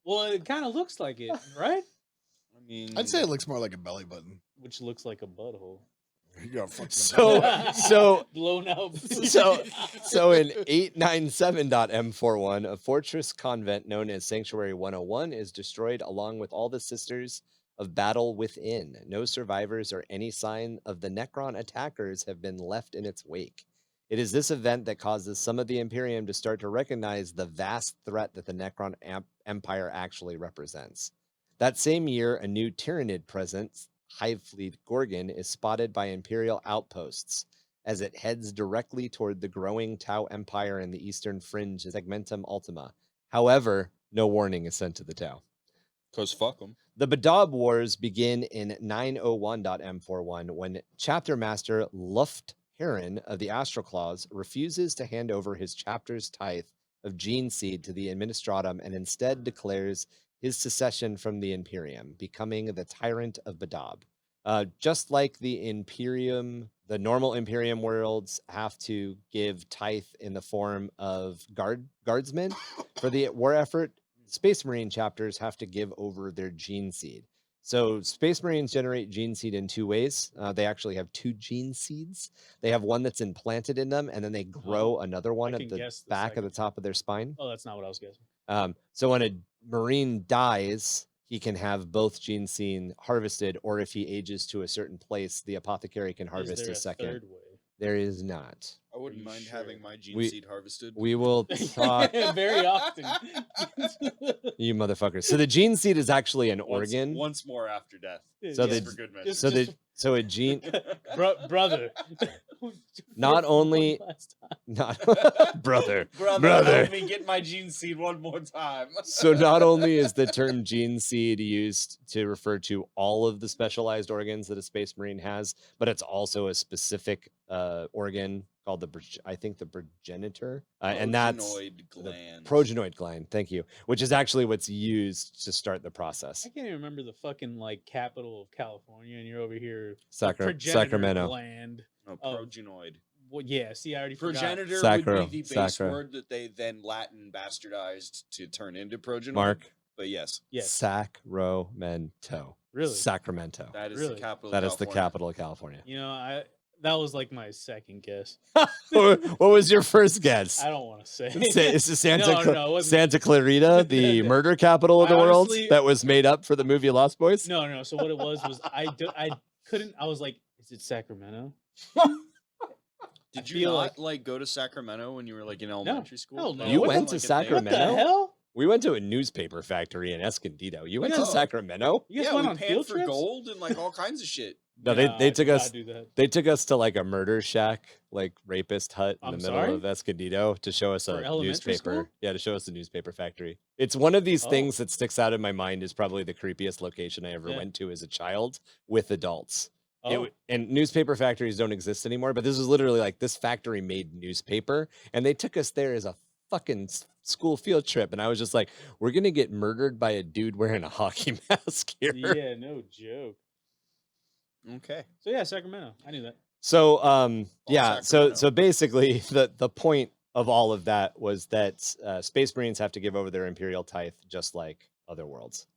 Well, it kind of looks like it, right? I mean, I'd say it looks more like a belly button. Which looks like a butthole. You got fucking So blown out. so in 897.m41, a fortress convent known as Sanctuary 101 is destroyed along with all the sisters of Battle Within. No survivors or any sign of the Necron attackers have been left in its wake. It is this event that causes some of the Imperium to start to recognize the vast threat that the Necron Empire actually represents. That same year, a new Tyranid presence, Hive Fleet Gorgon, is spotted by Imperial outposts as it heads directly toward the growing Tau Empire in the eastern fringe of Segmentum Ultima. However, no warning is sent to the Tau. because fuck them. The Badab Wars begin in 901.m41 when Chapter Master Luft Heron of the Astral Claws refuses to hand over his chapter's tithe of gene seed to the Administratum and instead declares his secession from the Imperium, becoming the Tyrant of Badab. Just like the Imperium, the normal Imperium worlds have to give tithe in the form of guardsmen for the war effort, Space Marine chapters have to give over their gene seed. So Space Marines generate gene seed in two ways. They actually have two gene seeds. They have one that's implanted in them, and then they grow another one at the back of the top of their spine. Oh, that's not what I was guessing. So when a Marine dies, he can have both gene seed harvested, or if he ages to a certain place, the apothecary can harvest a second. Third way? There is not. I wouldn't you mind sure? having my gene seed harvested. We will talk, Very often. you motherfuckers. So the gene seed is actually an organ. Once more after death. So Just the- for good measure. So a gene, Brother. not only, not brother. Brother, let me get my gene seed one more time. So not only is the term gene seed used to refer to all of the specialized organs that a Space Marine has, but it's also a specific organ called the progenitor, and that's Progenoid gland. progenoid gland. Thank you, which is actually what's used to start the process. I can't even remember the fucking like capital of California, and you're over here. Sacramento. Gland. No, Oh. progenoid. Well, yeah. See, I already forgot. Progenitor Sacro, would be the base sacro. word that they then Latin bastardized to turn into progenoid. Mark, But yes, Yes. Sacramento. Really? Sacramento. that is Really? the capital. That of is the California. capital of California. You know, that was like my second guess. What was your first guess? I don't want to say. It's the No, it wasn't. Santa Clarita, the murder capital of the I world honestly- that was made up for the movie Lost Boys? No. So what it was I couldn't. I was like, is it Sacramento? Did I you feel not like go to Sacramento when you were like in elementary school? Hell no. That You What went wasn't to like a thing? What the Sacramento? hell? We went to a newspaper factory in Escondido. You went to Yeah. Sacramento? You guys Yeah, went we on panned field for trips? gold and like all kinds of shit. No, Nah, they I took did us not do that. they took us to like a murder shack, like rapist hut in I'm the middle sorry? of Escondido to show us For a elementary newspaper. school? Yeah, to show us the newspaper factory. It's one of these Oh. things that sticks out in my mind is probably the creepiest location I ever Yeah. went to as a child with adults. Oh, And newspaper factories don't exist anymore, but this was literally like this factory made newspaper, and they took us there as a fucking school field trip, and I was just like, we're gonna get murdered by a dude wearing a hockey mask here. yeah, no joke. Okay. So yeah, Sacramento. I knew that. So yeah, Sacramento. so basically the point of all of that was that Space Marines have to give over their Imperial tithe just like other worlds.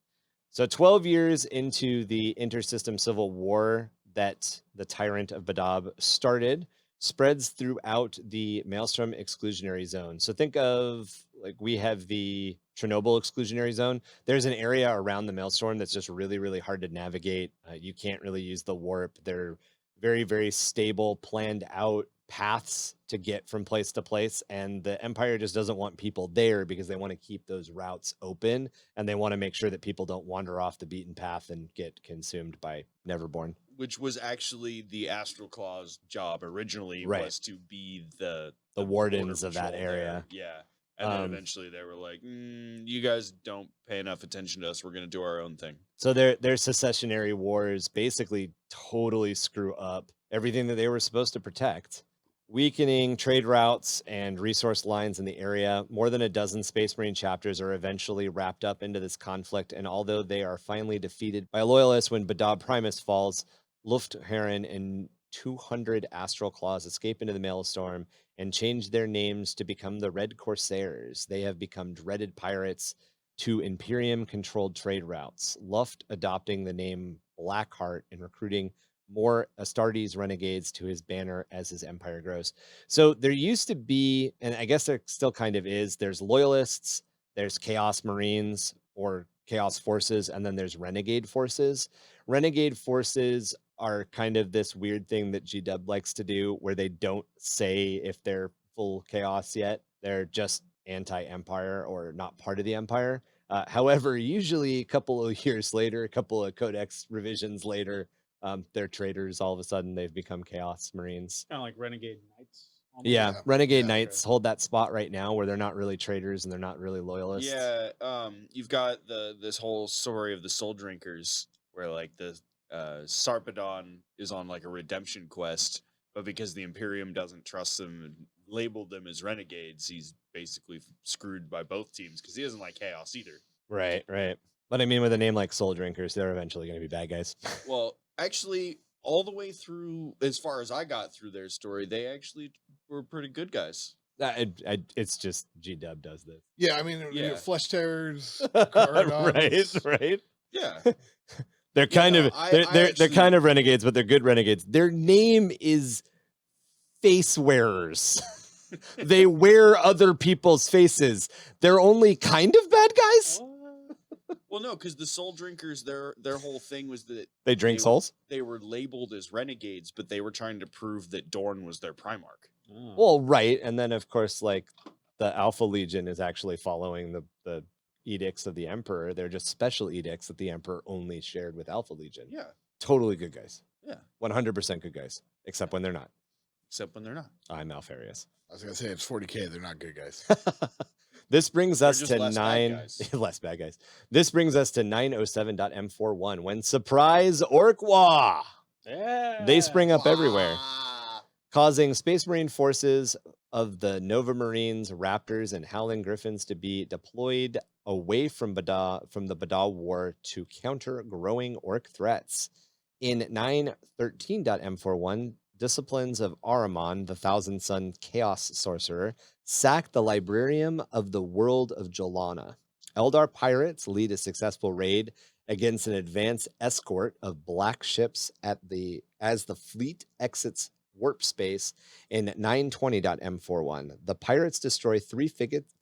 So 12 years into the intersystem civil war that the Tyrant of Badab started, spreads throughout the Maelstrom exclusionary zone. So think of like we have the Chernobyl exclusionary zone. There's an area around the Maelstrom that's just really, really hard to navigate. You can't really use the warp. They're very, very stable, planned out paths to get from place to place. And the Empire just doesn't want people there because they want to keep those routes open, and they want to make sure that people don't wander off the beaten path and get consumed by Neverborn. Which was actually the Astral Claw's job originally, Right. was to be the wardens border of that patrol area. there. Yeah. And then Um, eventually they were like, you guys don't pay enough attention to us. We're going to do our own thing. So their secessionary wars basically totally screw up everything that they were supposed to protect, weakening trade routes and resource lines in the area. More than a dozen Space Marine chapters are eventually wrapped up into this conflict, and although they are finally defeated by loyalists when Badab Primus falls, Luftherren and 200 Astral Claws escape into the Maelstrom and change their names to become the Red Corsairs. They have become dreaded pirates to Imperium-controlled trade routes, Luft adopting the name Blackheart and recruiting more Astartes renegades to his banner as his empire grows. So there used to be, and I guess there still kind of is, there's loyalists, there's Chaos Marines or Chaos Forces, and then there's Renegade Forces. Renegade Forces are kind of this weird thing that G-Dub likes to do where they don't say if they're full chaos yet. They're just anti-empire or not part of the empire. However, usually a couple of years later, a couple of codex revisions later, they're traitors. All of a sudden, they've become Chaos Marines. Kind of like Renegade Knights. almost. Yeah, Yeah. Renegade Yeah. Knights hold that spot right now where they're not really traitors and they're not really loyalists. Yeah, you've got this whole story of the Soul Drinkers, where like the Sarpedon is on like a redemption quest, but because the Imperium doesn't trust them and labeled them as renegades, he's basically screwed by both teams because he doesn't like chaos either. Right, right. But I mean, with a name like Soul Drinkers, they're eventually going to be bad guys. Well, actually, all the way through, as far as I got through their story, they actually were pretty good guys. It's just G-Dub does this. Yeah, I mean, Yeah. Flesh Tearers, right, Corridons. right. Yeah, They're kind of they're actually- kind of renegades, but they're good renegades. Their name is face wearers. They wear other people's faces. They're only kind of bad guys. Well, no, because the soul drinkers, their whole thing was that They drink They- souls. they were labeled as renegades, but they were trying to prove that Dorn was their Primarch. Oh. Well, right, and then of course, like the Alpha Legion is actually following the edicts of the Emperor. They're just special edicts that the Emperor only shared with Alpha Legion. Yeah, Totally good guys. Yeah. 100% good guys, except when they're not. except when they're not. I'm Alfarius. I was gonna say it's 40k. They're not good guys. This brings They're us just to less bad 9 guys. less bad guys. This brings us to 907.m41 when surprise Orkwa. Yeah. They spring up everywhere, Ah. causing Space Marine forces of the Nova Marines, Raptors, and Howling Griffins to be deployed away from the Badab War to counter growing Orc threats. In 913.m41, disciplines of Ahriman, the Thousand Sun Chaos Sorcerer, sacked the Librarium of the World of Jolana. Eldar pirates lead a successful raid against an advanced escort of black ships as the fleet exits warp space in 920.m41. The pirates destroy 3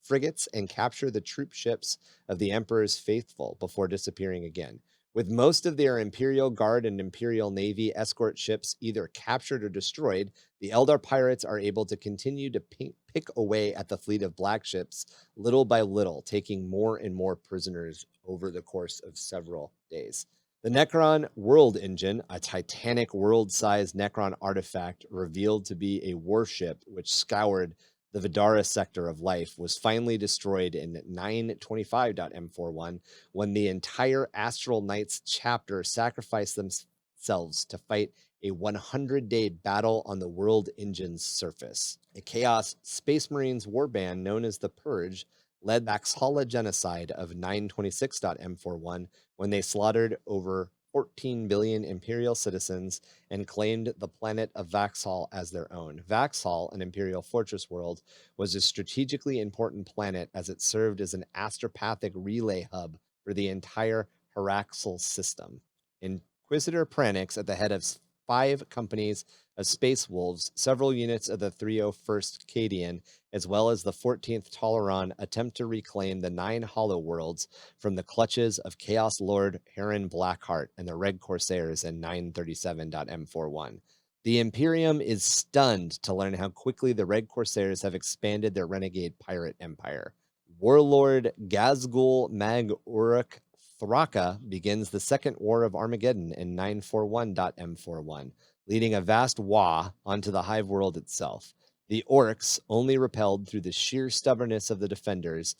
frigates and capture the troop ships of the Emperor's faithful before disappearing again. With most of their Imperial Guard and Imperial Navy escort ships either captured or destroyed, the Eldar pirates are able to continue to pick away at the fleet of black ships little by little, taking more and more prisoners over the course of several days. The Necron World Engine, a titanic world-sized Necron artifact revealed to be a warship which scoured the Vidara sector of life, was finally destroyed in 925.m41 when the entire Astral Knights chapter sacrificed themselves to fight a 100-day battle on the World Engine's surface. A Chaos Space Marines warband known as the Purge led Vaxhalla genocide of 926.m41 when they slaughtered over 14 billion Imperial citizens and claimed the planet of Vaxhall as their own. Vaxhall, an Imperial fortress world, was a strategically important planet as it served as an astropathic relay hub for the entire Haraxal system. Inquisitor Pranix, at the head of 5 companies of Space Wolves, several units of the 301st Cadian, as well as the 14th Toleran, attempt to reclaim the 9 Hollow Worlds from the clutches of Chaos Lord Heron Blackheart and the Red Corsairs in 937.m41. The Imperium is stunned to learn how quickly the Red Corsairs have expanded their renegade pirate empire. Warlord Gazgul Mag Uruk Thraka begins the Second War of Armageddon in 941.m41, leading a vast Wa onto the Hive world itself. The Orcs, only repelled through the sheer stubbornness of the defenders,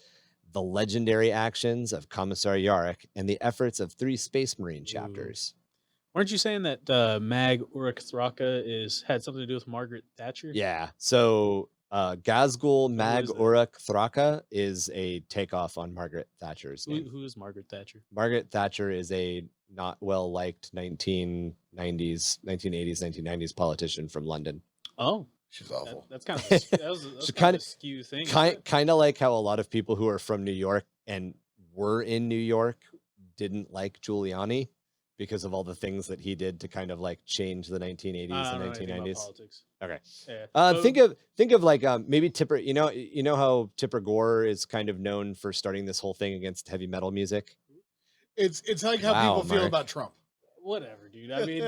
the legendary actions of Commissar Yarrick, and the efforts of 3 Space Marine chapters. Weren't you saying that Mag Uruk Thraka had something to do with Margaret Thatcher? Yeah, so Gazgul Mag is that? Uruk Thraka is a takeoff on Margaret Thatcher's name. Who is Margaret Thatcher? Margaret Thatcher is a not well-liked 1980s, 1990s politician from London. Oh, She's awful. that's kind of that's She's kind kinda- of a skew thing. isn't it? Kind of like how a lot of people who are from New York and were in New York didn't like Giuliani because of all the things that he did to kind of like change the 1980s I and don't know anything about 1990s. politics. Okay. Yeah. Think of like maybe Tipper. You know how Tipper Gore is kind of known for starting this whole thing against heavy metal music. It's like how Wow, people feel Mark. about Trump. Whatever, dude. I mean,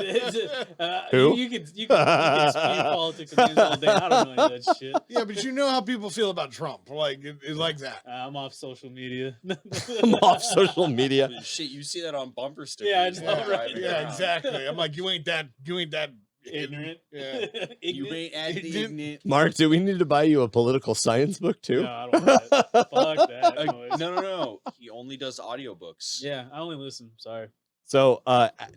Who? you can spew politics and news all day. I don't know any of that shit. Yeah, but you know how people feel about Trump. Like it's like that. I'm off social media. I'm off social media. Shit, you see that on bumper stickers. Yeah, I that know, are right? driving Yeah, around. exactly. I'm like, you ain't that Ignorant. Yeah. You Ignorant. ain't at the Ignorant. ignorant. Mark, do we need to buy you a political science book too? No, I don't want that. Fuck that noise. No. He only does audiobooks. Yeah, I only listen. Sorry. So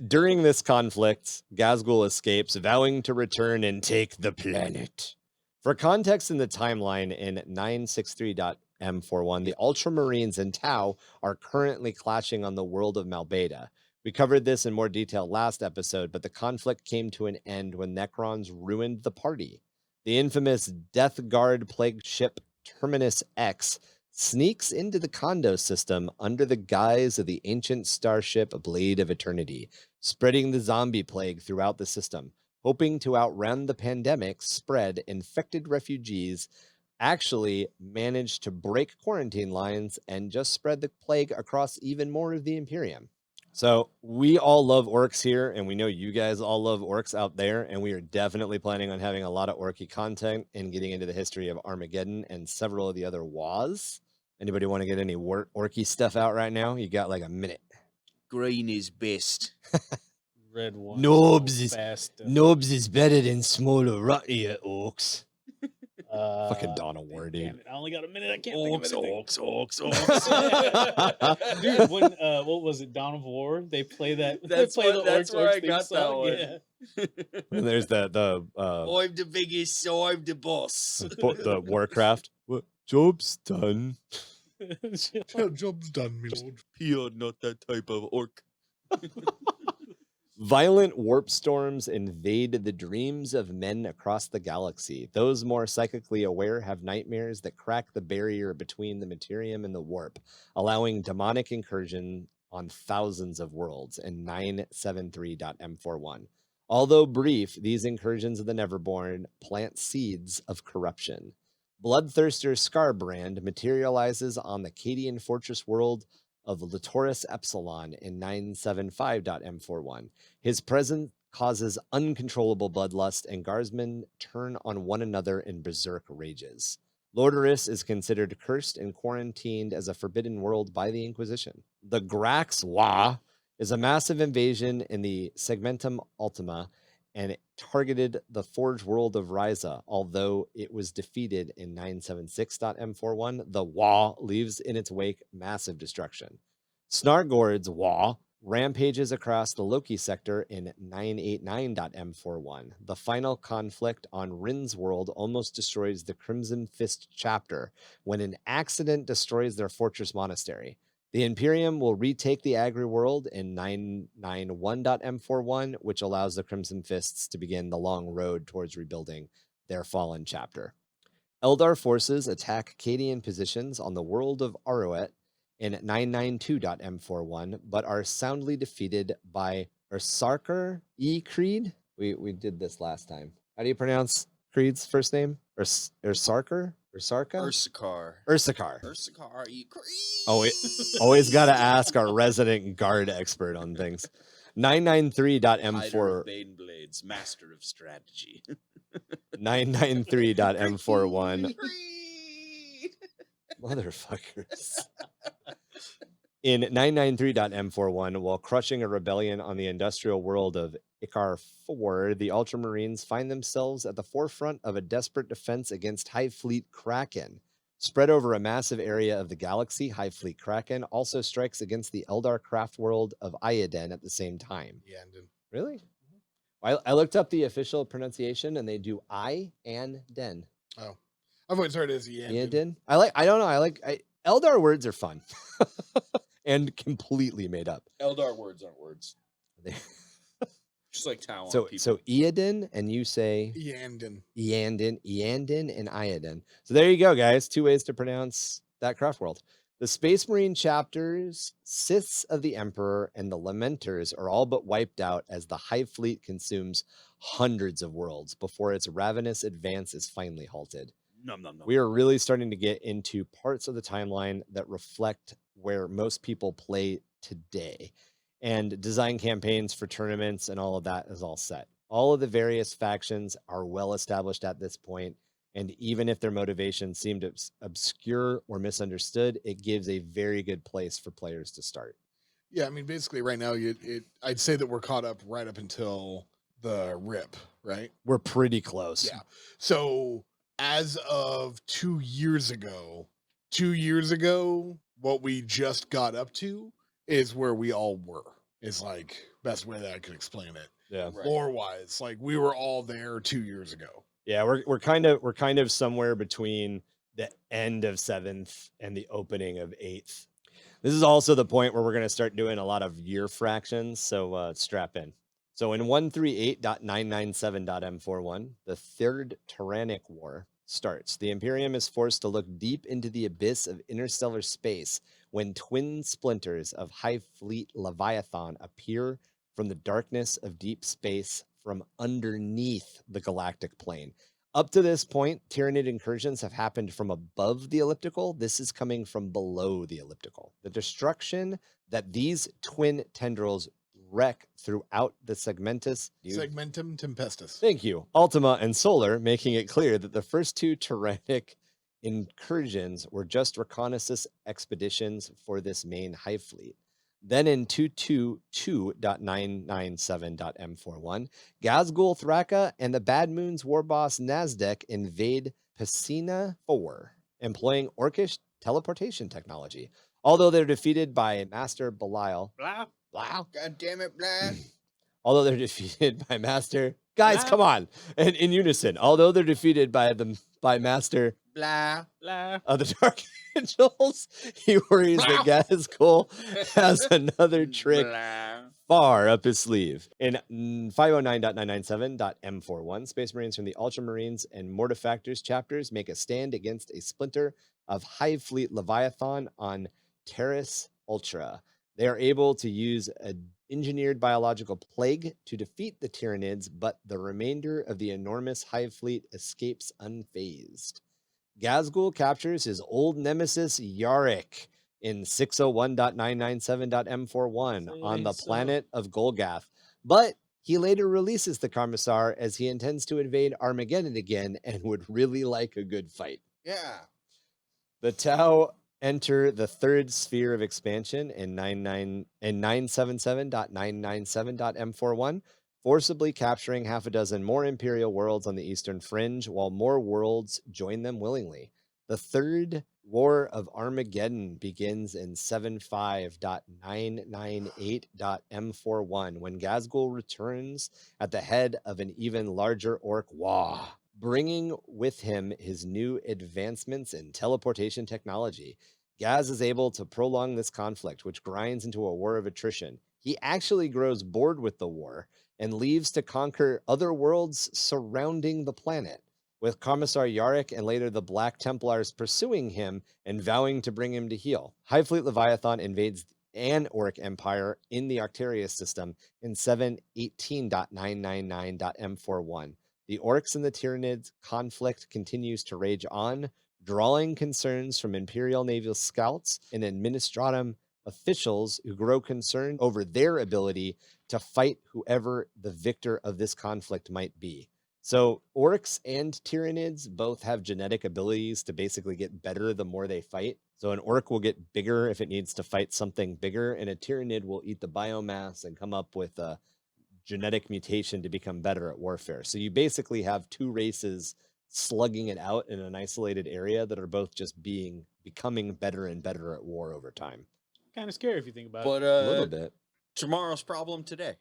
during this conflict, Gazgul escapes, vowing to return and take the planet. For context in the timeline, in 963.m41, the Ultramarines and Tau are currently clashing on the world of Malbeda. We covered this in more detail last episode, but the conflict came to an end when Necrons ruined the party. The infamous Death Guard plague ship Terminus X sneaks into the Kondo system under the guise of the ancient starship Blade of Eternity, spreading the zombie plague throughout the system. Hoping to outrun the pandemic spread, infected refugees actually managed to break quarantine lines and just spread the plague across even more of the Imperium. So we all love orcs here, and we know you guys all love orcs out there, and we are definitely planning on having a lot of orky content and getting into the history of Armageddon and several of the other WAs. Anybody want to get any orky stuff out right now? You got like a minute. Green is best. Red one. Nobs is fast. Nobs is better than smaller ruttier orcs. Uh, Fucking Dawn of War, damn dude. it, I only got a minute. I can't think of anything. Orcs. Dude, when what was it? Dawn of War. They play that. That's they play what- the that's orcs, where I theme got that song. one. Yeah. And there's the I'm the biggest, so I'm the boss. the Warcraft. What job's done? Job's done, me lord. You're not that type of orc. Violent warp storms invade the dreams of men across the galaxy. Those more psychically aware have nightmares that crack the barrier between the materium and the warp, allowing demonic incursion on thousands of worlds in 973.m41. Although brief, these incursions of the Neverborn plant seeds of corruption. Bloodthirster Scarbrand materializes on the Cadian fortress world of Litoris Epsilon in 975.m41. His presence causes uncontrollable bloodlust, and guardsmen turn on one another in berserk rages. Lordaris is considered cursed and quarantined as a forbidden world by the Inquisition. The Grax Wa is a massive invasion in the Segmentum Ultima, and it targeted the Forge world of Ryza. Although it was defeated in 976.m41, the Wa leaves in its wake massive destruction. Snargord's Wa rampages across the Loki sector in 989.m41. The final conflict on Rin's world almost destroys the Crimson Fist chapter when an accident destroys their fortress monastery. The Imperium will retake the Agri world in 991.m41, which allows the Crimson Fists to begin the long road towards rebuilding their fallen chapter. Eldar forces attack Cadian positions on the world of Aroet in 992.m41, but are soundly defeated by Ursarkar E. Creed. We did this last time. How do you pronounce Creed's first name? Ursarkar? Ursarka? Ursakar. Ursakar. You Creed. Always got to ask our resident guard expert on things. 993.m4. Hider of Baneblades, master of strategy. 993.m41. Creed. Motherfuckers. In 993.m41, while crushing a rebellion on the industrial world of Ikar 4, the Ultramarines find themselves at the forefront of a desperate defense against Hive Fleet Kraken. Spread over a massive area of the galaxy, Hive Fleet Kraken also strikes against the Eldar craft world of Ioden at the same time. Yeah, and Really? I looked up the official pronunciation, and they do I and Den. oh, I've always heard it as Ioden. Eldar words are fun and completely made up. Eldar words aren't words. They- Just like Talon So people. so Eoden, and you say Eandon. Eandon, and Ioden. So there you go, guys. 2 ways to pronounce that craft world. The Space Marine chapters, Siths of the Emperor, and the Lamenters are all but wiped out as the Hive Fleet consumes hundreds of worlds before its ravenous advance is finally halted. Nom, nom, nom. We are really starting to get into parts of the timeline that reflect where most people play today, and design campaigns for tournaments and all of that is all set. All of the various factions are well established at this point, and even if their motivations seemed obscure or misunderstood, it gives a very good place for players to start. Yeah, I mean, basically, right now, I'd say that we're caught up right up until the rip, right? We're pretty close. Yeah. So as of 2 years ago, what we just got up to is where we all were. Is like best way that I could explain it. Yeah. Right. Lore wise, like we were all there 2 years ago. Yeah, we're kind of somewhere between the end of 7th and the opening of 8th. This is also the point where we're going to start doing a lot of year fractions, so strap in. So in 138.997.m41, the Third Tyranic War, starts. The Imperium is forced to look deep into the abyss of interstellar space when twin splinters of Hive Fleet Leviathan appear from the darkness of deep space from underneath the galactic plane. Up to this point, Tyranid incursions have happened from above the elliptical. This is coming from below the elliptical. The destruction that these twin tendrils wreck throughout the Segmentum Tempestus. Thank you. Ultima and Solar, making it clear that the first two Tyrannic incursions were just reconnaissance expeditions for this main Hive fleet. Then in 222.997.m41, Gazgul Thraka and the Bad Moon's war boss Nasdaq invade Piscina 4, employing Orcish teleportation technology. Although they're defeated by Master Belial. Blah. God damn it, blah. Although they're defeated by Master... Guys, Blah. come on. And in unison. Although they're defeated by Master... Blah. of the Dark Angels, he worries that Gazgul has another trick Blah. far up his sleeve. In 509.997.m41, Space Marines from the Ultramarines and Mortifactors chapters make a stand against a splinter of Hive Fleet Leviathan on Terrace Ultra. They are able to use an engineered biological plague to defeat the Tyranids, but the remainder of the enormous Hive Fleet escapes unfazed. Gazgul captures his old nemesis Yarick in 601.997.m41 on the planet of Golgath, but he later releases the Commissar as he intends to invade Armageddon again and would really like a good fight. Yeah. The Tau enter the third sphere of expansion in 977.997.m41, forcibly capturing half a dozen more Imperial worlds on the eastern fringe, while more worlds join them willingly. The third War of Armageddon begins in 75.998.m41 when Gazgul returns at the head of an even larger Orc Wah, bringing with him his new advancements in teleportation technology. Gaz is able to prolong this conflict, which grinds into a war of attrition. He actually grows bored with the war and leaves to conquer other worlds surrounding the planet, with Commissar Yarick and later the Black Templars pursuing him and vowing to bring him to heel. Hive Fleet Leviathan invades an Orc Empire in the Arterious system in 718.999.m41. The Orcs and the Tyranids conflict continues to rage on, drawing concerns from Imperial Naval scouts and Administratum officials who grow concerned over their ability to fight whoever the victor of this conflict might be. So Orcs and Tyranids both have genetic abilities to basically get better the more they fight. So an Orc will get bigger if it needs to fight something bigger, and a Tyranid will eat the biomass and come up with a genetic mutation to become better at warfare. So you basically have two races slugging it out in an isolated area that are both just becoming better and better at war over time. Kind of scary if you think about But it. A little bit. Tomorrow's problem today.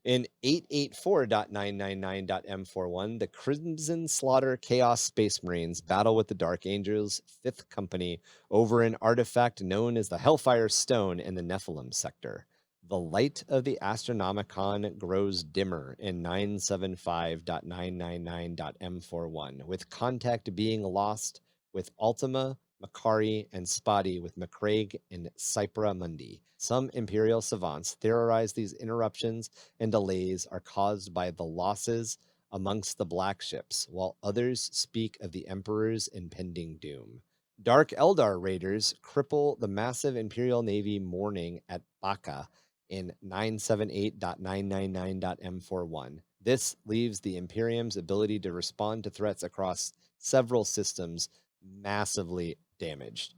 In 884.999.m41, the Crimson Slaughter Chaos Space Marines battle with the Dark Angels 5th Company over an artifact known as the Hellfire Stone in the Nephilim sector. The light of the Astronomicon grows dimmer in 975.999.m41, with contact being lost with Ultima, Makari, and Spotty with McCraig and Cypra Mundi. Some Imperial savants theorize these interruptions and delays are caused by the losses amongst the black ships, while others speak of the Emperor's impending doom. Dark Eldar raiders cripple the massive Imperial Navy morning at Baka in 978.999.m41. This leaves the Imperium's ability to respond to threats across several systems massively damaged.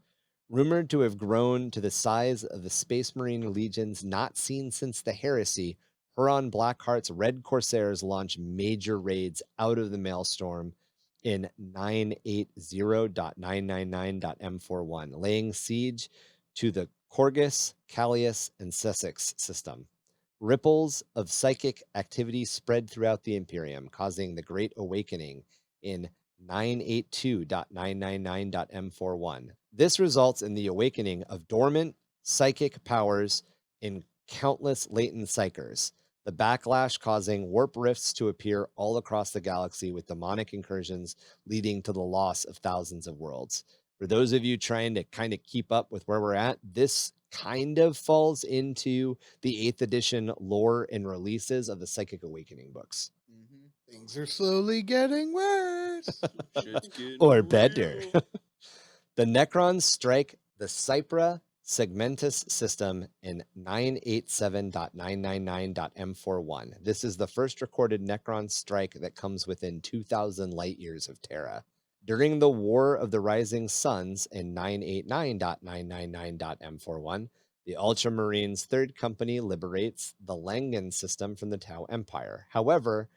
Rumored to have grown to the size of the Space Marine legions not seen since the Heresy, Huron Blackheart's Red Corsairs launch major raids out of the Maelstrom in 980.999.m41, laying siege to the Corgus, Callius, and Sussex system. Ripples of psychic activity spread throughout the Imperium, causing the Great Awakening in 982.999.m41. This results in the awakening of dormant psychic powers in countless latent psychers. the backlash causing warp rifts to appear all across the galaxy with demonic incursions leading to the loss of thousands of worlds. For those of you trying to kind of keep up with where we're at, this kind of falls into the 8th edition lore and releases of the Psychic Awakening books. Things are slowly getting worse. Shit's getting Or better. real. The Necrons strike the Cypra Segmentus system in 987.999.m41. This is the first recorded Necron strike that comes within 2,000 light years of Terra. During the War of the Rising Suns in 989.999.m41, the Ultramarines' Third Company liberates the Langan system from the Tau Empire. However,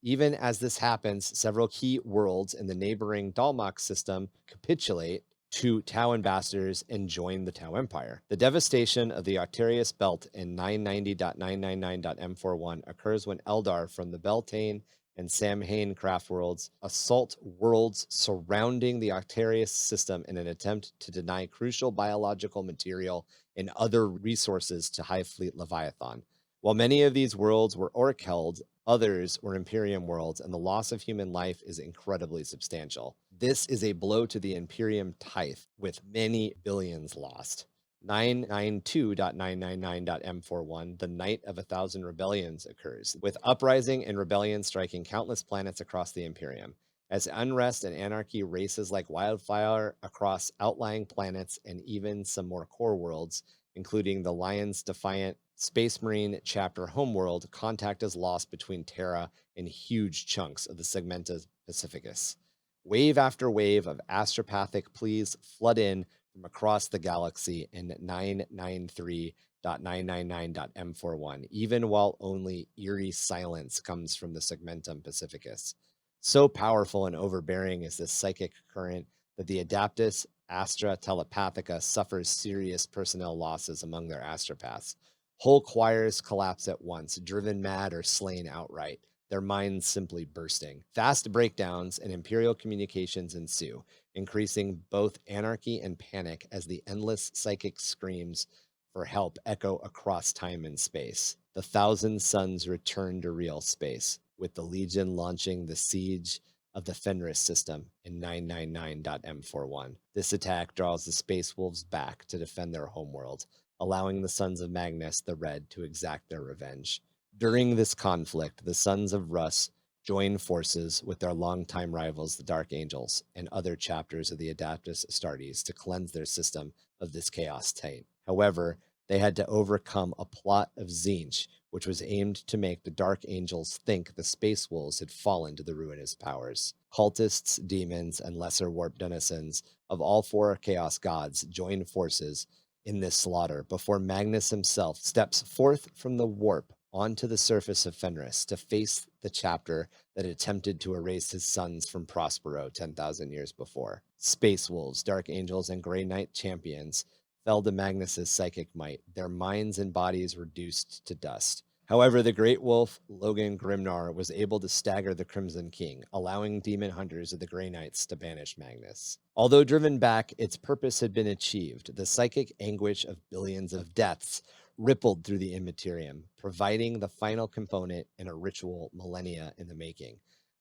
even as this happens, several key worlds in the neighboring Dalmok system capitulate to Tau ambassadors and join the Tau Empire. The devastation of the Arterious belt in 990.999.m41 occurs when Eldar from the Beltane and Samhain craft worlds assault worlds surrounding the Arterious system in an attempt to deny crucial biological material and other resources to Hive Fleet Leviathan. While many of these worlds were Orc-held, others were Imperium worlds, and the loss of human life is incredibly substantial. This is a blow to the Imperium tithe, with many billions lost. 992.999.m41, the Night of 1,000 Rebellions occurs, with uprising and rebellion striking countless planets across the Imperium. As unrest and anarchy races like wildfire across outlying planets and even some more core worlds, including the Lion's Defiant Space Marine chapter homeworld, contact is lost between Terra and huge chunks of the Segmenta Pacificus. Wave after wave of astropathic pleas flood in from across the galaxy in 993.999.m41, even while only eerie silence comes from the Segmentum Pacificus. So powerful and overbearing is this psychic current that the Adaptus Astra Telepathica suffers serious personnel losses among their astropaths. Whole choirs collapse at once, driven mad or slain outright, their minds simply bursting. Fast breakdowns and Imperial communications ensue, increasing both anarchy and panic as the endless psychic screams for help echo across time and space. The 1,000 Suns return to real space, with the Legion launching the siege of the Fenris system in 999.m41. This attack draws the Space Wolves back to defend their homeworld, allowing the Sons of Magnus the Red to exact their revenge. During this conflict, the Sons of Russ join forces with their longtime rivals, the Dark Angels, and other chapters of the Adaptus Astartes to cleanse their system of this chaos taint. However, they had to overcome a plot of Tzeentch, which was aimed to make the Dark Angels think the Space Wolves had fallen to the ruinous powers. Cultists, demons, and lesser warp denizens of all four Chaos Gods join forces in this slaughter before Magnus himself steps forth from the warp onto the surface of Fenris to face the chapter that attempted to erase his sons from Prospero 10,000 years before. Space Wolves, Dark Angels, and Grey Knight champions fell to Magnus's psychic might, their minds and bodies reduced to dust. However, the Great Wolf, Logan Grimnar, was able to stagger the Crimson King, allowing demon hunters of the Grey Knights to banish Magnus. Although driven back, its purpose had been achieved. The psychic anguish of billions of deaths rippled through the immaterium, providing the final component in a ritual millennia in the making.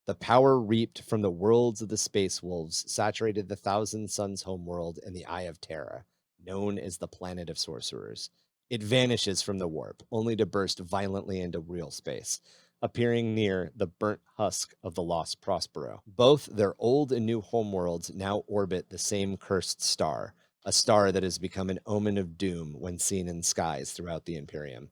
The power reaped from the worlds of the Space Wolves saturated the 1,000 Suns homeworld in the Eye of Terra, known as the Planet of Sorcerers. It vanishes from the warp, only to burst violently into real space, appearing near the burnt husk of the lost Prospero. Both their old and new homeworlds now orbit the same cursed star, a star that has become an omen of doom when seen in skies throughout the Imperium.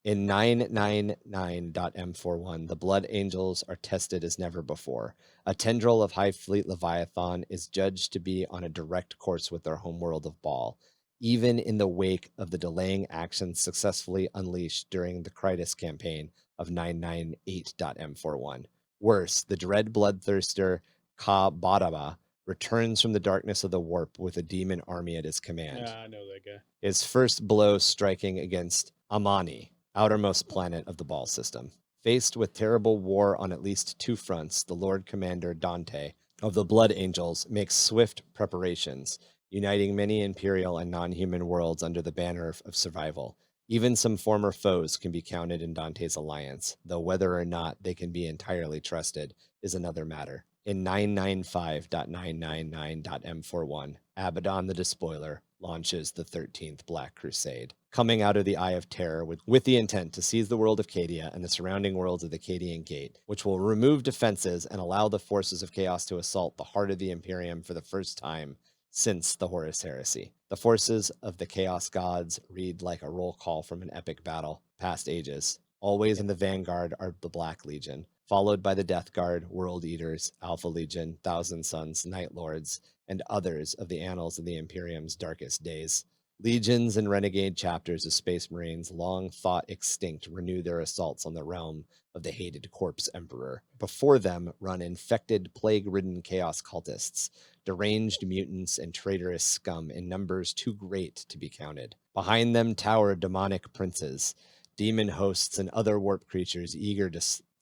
In 999.m41, the Blood Angels are tested as never before. A tendril of Hive Fleet Leviathan is judged to be on a direct course with their homeworld of Baal, even in the wake of the delaying actions successfully unleashed during the Critus campaign of 998.m41. Worse, the dread bloodthirster Ka Badaba returns from the darkness of the warp with a demon army at his command. Yeah, I know that guy. His first blow striking against Amani, outermost planet of the Baal system. Faced with terrible war on at least two fronts, the Lord Commander Dante of the Blood Angels makes swift preparations, uniting many Imperial and non-human worlds under the banner of survival. Even some former foes can be counted in Dante's alliance, though whether or not they can be entirely trusted is another matter. In 995.999.m41, Abaddon the Despoiler launches the 13th Black Crusade, coming out of the Eye of Terror with the intent to seize the world of Cadia and the surrounding worlds of the Cadian Gate, which will remove defenses and allow the forces of chaos to assault the heart of the Imperium for the first time since the Horus Heresy. The forces of the Chaos Gods read like a roll call from an epic battle past ages. Always in the vanguard are the Black Legion, followed by the Death Guard, World Eaters, Alpha Legion, Thousand Sons, Night Lords, and others of the annals of the Imperium's darkest days. Legions and renegade chapters of Space Marines, long thought extinct, renew their assaults on the realm of the hated Corpse Emperor. Before them run infected, plague-ridden chaos cultists, deranged mutants, and traitorous scum in numbers too great to be counted. Behind them tower demonic princes, demon hosts, and other warp creatures eager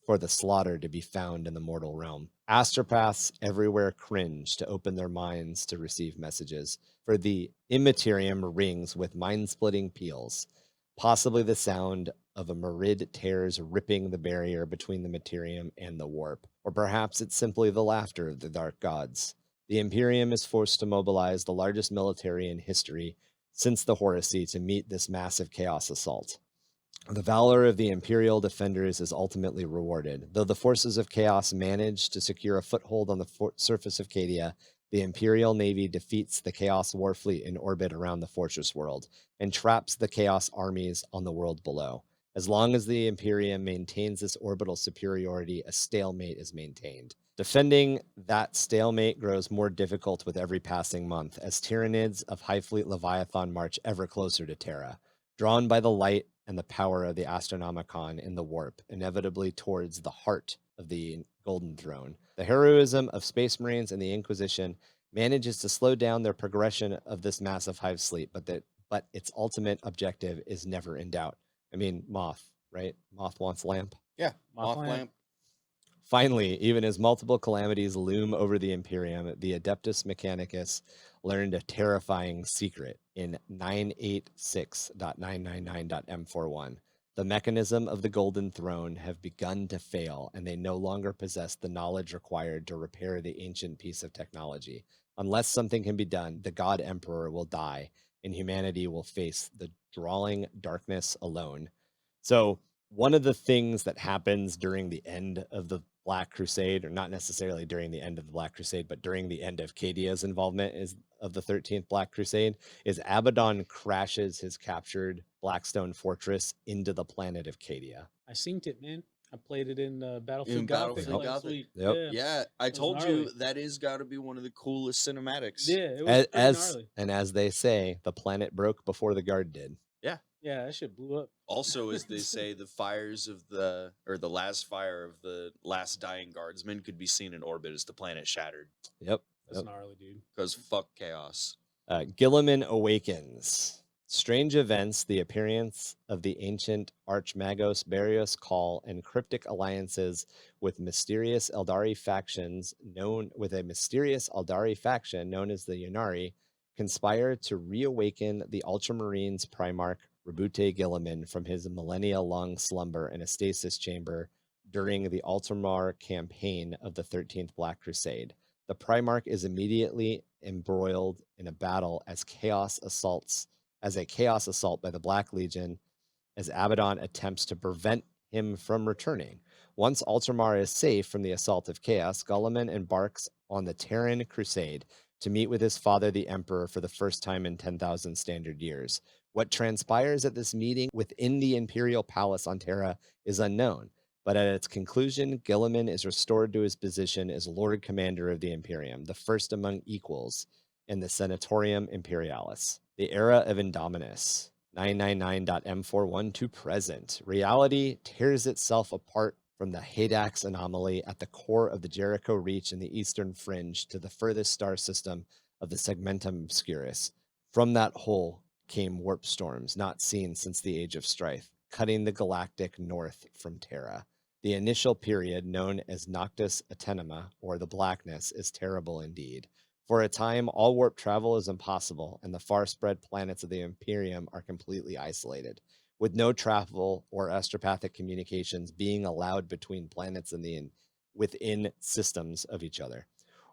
for the slaughter to be found in the mortal realm. Astropaths everywhere cringe to open their minds to receive messages, for the immaterium rings with mind-splitting peals, possibly the sound of a Merid tears ripping the barrier between the materium and the warp, or perhaps it's simply the laughter of the dark gods. The Imperium is forced to mobilize the largest military in history since the Horace to meet this massive chaos assault. The valor of the Imperial defenders is ultimately rewarded. Though the forces of chaos manage to secure a foothold on the surface of Cadia, the Imperial Navy defeats the Chaos Warfleet in orbit around the Fortress World and traps the Chaos armies on the world below. As long as the Imperium maintains this orbital superiority, a stalemate is maintained. Defending that stalemate grows more difficult with every passing month, as Tyranids of Hive Fleet Leviathan march ever closer to Terra, drawn by the light and the power of the Astronomicon in the warp, inevitably towards the heart of the Golden Throne. The heroism of Space Marines and the Inquisition manages to slow down their progression of this massive Hive Fleet, but its ultimate objective is never in doubt. I mean, Moth, right? Moth wants lamp. Yeah, Moth lamp. Finally, even as multiple calamities loom over the Imperium, the Adeptus Mechanicus learned a terrifying secret in 986.999.m41. The mechanism of the Golden Throne have begun to fail, and they no longer possess the knowledge required to repair the ancient piece of technology. Unless something can be done, the God Emperor will die, and humanity will face the drawing darkness alone. So one of the things that happens during the end of the Black Crusade, or not necessarily during the end of the Black Crusade, but during the end of Cadia's involvement of the 13th Black Crusade, is Abaddon crashes his captured Blackstone fortress into the planet of Cadia. I synced it, man. I played it in Battlefield In Gothic Battlefield last Gothic. week. Yep. Yeah, I was told gnarly. you that is got to be one of the coolest cinematics. Yeah, it was pretty gnarly. And as they say, the planet broke before the guard did. Yeah, that shit blew up. Also, as they say, the last fire of the last dying guardsman could be seen in orbit as the planet shattered. Yep. That's gnarly, dude. Because fuck chaos. Gilliman awakens. Strange events, the appearance of the ancient Archmagos Barrios Call, and cryptic alliances with mysterious Eldari factions known as the Yunari conspire to reawaken the Ultramarines Primarch Rabute Gilliman from his millennia-long slumber in a stasis chamber during the Ultramar campaign of the 13th Black Crusade. The Primarch is immediately embroiled in a battle as a chaos assault by the Black Legion, as Abaddon attempts to prevent him from returning. Once Ultramar is safe from the assault of chaos, Gulliman embarks on the Terran Crusade to meet with his father, the Emperor, for the first time in 10,000 standard years. What transpires at this meeting within the Imperial Palace on Terra is unknown, but at its conclusion, Gilliman is restored to his position as Lord Commander of the Imperium, the first among equals in the Senatorium Imperialis. The era of Indominus, 999.m41 to present. Reality tears itself apart from the Hadax anomaly at the core of the Jericho Reach in the eastern fringe to the furthest star system of the Segmentum Obscurus. From that hole came warp storms not seen since the Age of Strife, cutting the galactic north from Terra. The initial period, known as Noctis Atenema, or the Blackness, is terrible indeed. For a time, all warp travel is impossible, and the far-spread planets of the Imperium are completely isolated. with no travel or astropathic communications being allowed between planets and within systems of each other.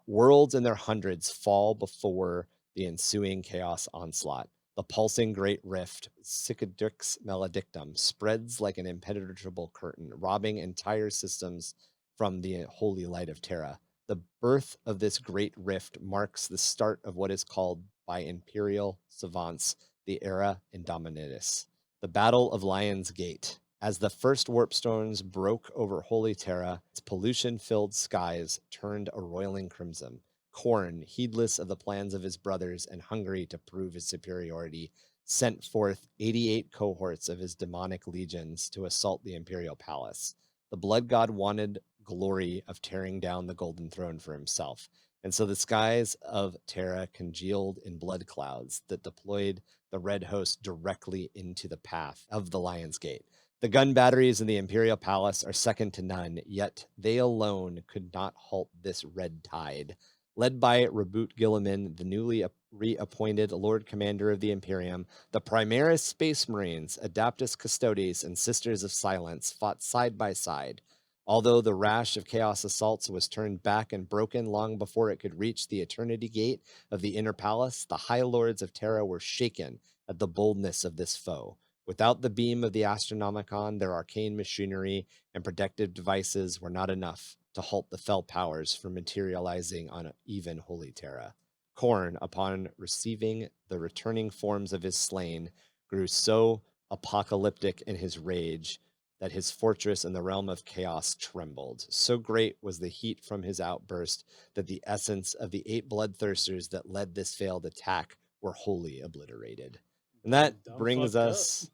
Worlds in their hundreds fall before the ensuing chaos onslaught. The pulsing great rift, Cicadrix maledictum, spreads like an impenetrable curtain, robbing entire systems from the holy light of Terra. The birth of this great rift marks the start of what is called by imperial savants the Era Indominatus, the Battle of Lion's Gate. As the first warp storms broke over Holy Terra, its pollution-filled skies turned a roiling crimson. Khorne, heedless of the plans of his brothers and hungry to prove his superiority, sent forth 88 cohorts of his demonic legions to assault the Imperial Palace. The Blood God wanted glory of tearing down the Golden Throne for himself, and so the skies of Terra congealed in blood clouds that deployed the Red Host directly into the path of the Lion's Gate. The gun batteries in the Imperial Palace are second to none, yet they alone could not halt this red tide. Led by Reboot Gilliman, the newly reappointed Lord Commander of the Imperium, the Primaris Space Marines, Adaptus Custodes, and Sisters of Silence fought side by side. Although the rash of chaos assaults was turned back and broken long before it could reach the Eternity Gate of the Inner Palace, the High Lords of Terra were shaken at the boldness of this foe. Without the beam of the Astronomicon, their arcane machinery and protective devices were not enough to halt the fell powers from materializing on even Holy Terra. Khorne, upon receiving the returning forms of his slain, grew so apocalyptic in his rage that his fortress in the realm of chaos trembled. So great was the heat from his outburst that the essence of the 8 bloodthirsters that led this failed attack were wholly obliterated. And that Dumb brings fucked us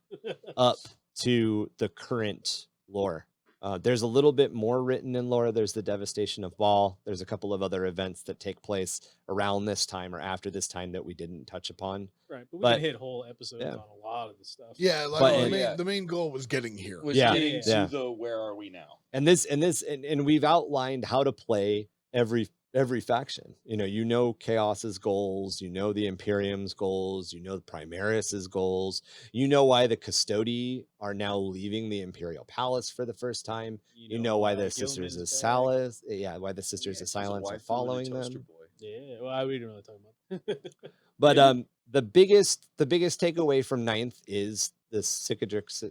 up to the current lore. There's a little bit more written in lore. There's the Devastation of Baal. There's a couple of other events that take place around this time or after this time that we didn't touch upon. Right, but we But- can hit whole episodes yeah. on a lot of the stuff. Yeah, like But- the main goal was getting here. Was Yeah, getting yeah. to the where are we now? And we've outlined how to play every faction. You know Chaos's goals, the Imperium's goals, the Primaris's goals, why the Custodi are now leaving the Imperial Palace for the first time. You know why the Sisters of Silence, why the Sisters of Silence are following them. Yeah, well, we didn't really talk about that. But the biggest takeaway from 9th is the Cicadrix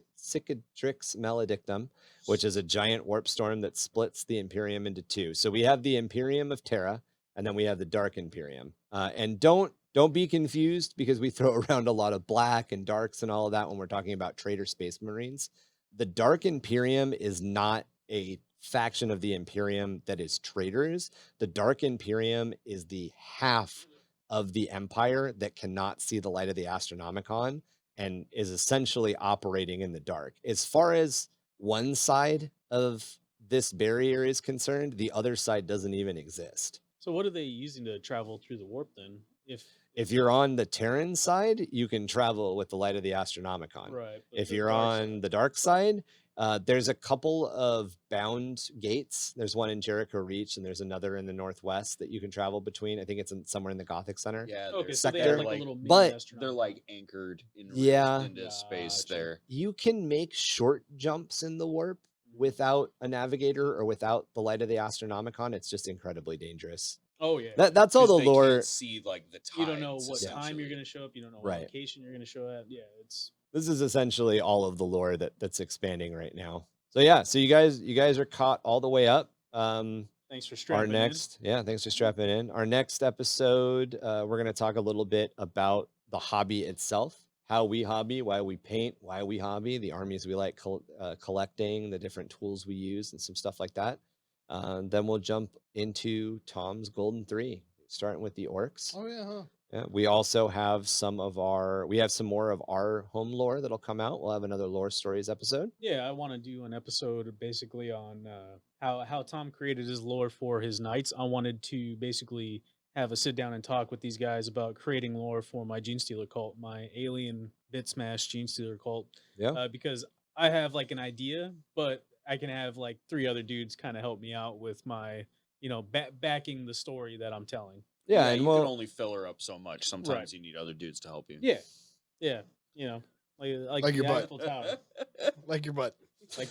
maledictum, which is a giant warp storm that splits the Imperium into 2. So we have the Imperium of Terra, and then we have the Dark Imperium. And don't be confused, because we throw around a lot of black and darks and all of that when we're talking about Traitor Space Marines. The Dark Imperium is not a faction of the Imperium that is traitors. The Dark Imperium is the half of the Empire that cannot see the light of the Astronomicon and is essentially operating in the dark. As far as one side of this barrier is concerned, the other side doesn't even exist. So what are they using to travel through the warp then? If you're on the Terran side, you can travel with the light of the Astronomicon. Right. but If the you're dark on side- the dark side, there's a couple of bound gates. There's one in Jericho Reach, and there's another in the northwest that you can travel between. I think it's somewhere in the Gothic Center. Yeah, Okay, they're, so they sector, have like like, a little mini but astronaut. they're like anchored in Yeah. into space Gotcha. there. You can make short jumps in the warp without a navigator or without the light of the Astronomicon. It's just incredibly dangerous. Oh yeah. That's all 'Cause the they lore. can't see like the tides, You don't know what time essentially. you're going to show up. You don't know what Right. location you're going to show at. Yeah, it's This is essentially all of the lore that's expanding right now. So yeah, so you guys are caught all the way up. thanks for strapping Thanks for strapping in. Our next episode, we're going to talk a little bit about the hobby itself, how we hobby, why we paint, why we hobby, the armies we like collecting, the different tools we use, and some stuff like that. Then we'll jump into Tom's Golden 3, starting with the orcs. Oh yeah, huh? Yeah, we also have some more of our home lore that'll come out. We'll have another lore stories episode. Yeah, I want to do an episode basically on how Tom created his lore for his knights. I wanted to basically have a sit down and talk with these guys about creating lore for my Gene Stealer cult, my alien bit smash Gene Stealer cult. Yeah. Because I have like an idea, but I can have like 3 other dudes kind of help me out with my, backing the story that I'm telling. Yeah, you and can only fill her up so much. Sometimes you need other dudes to help you. Yeah, like Like your the butt. Eiffel Tower. Like your butt. Like,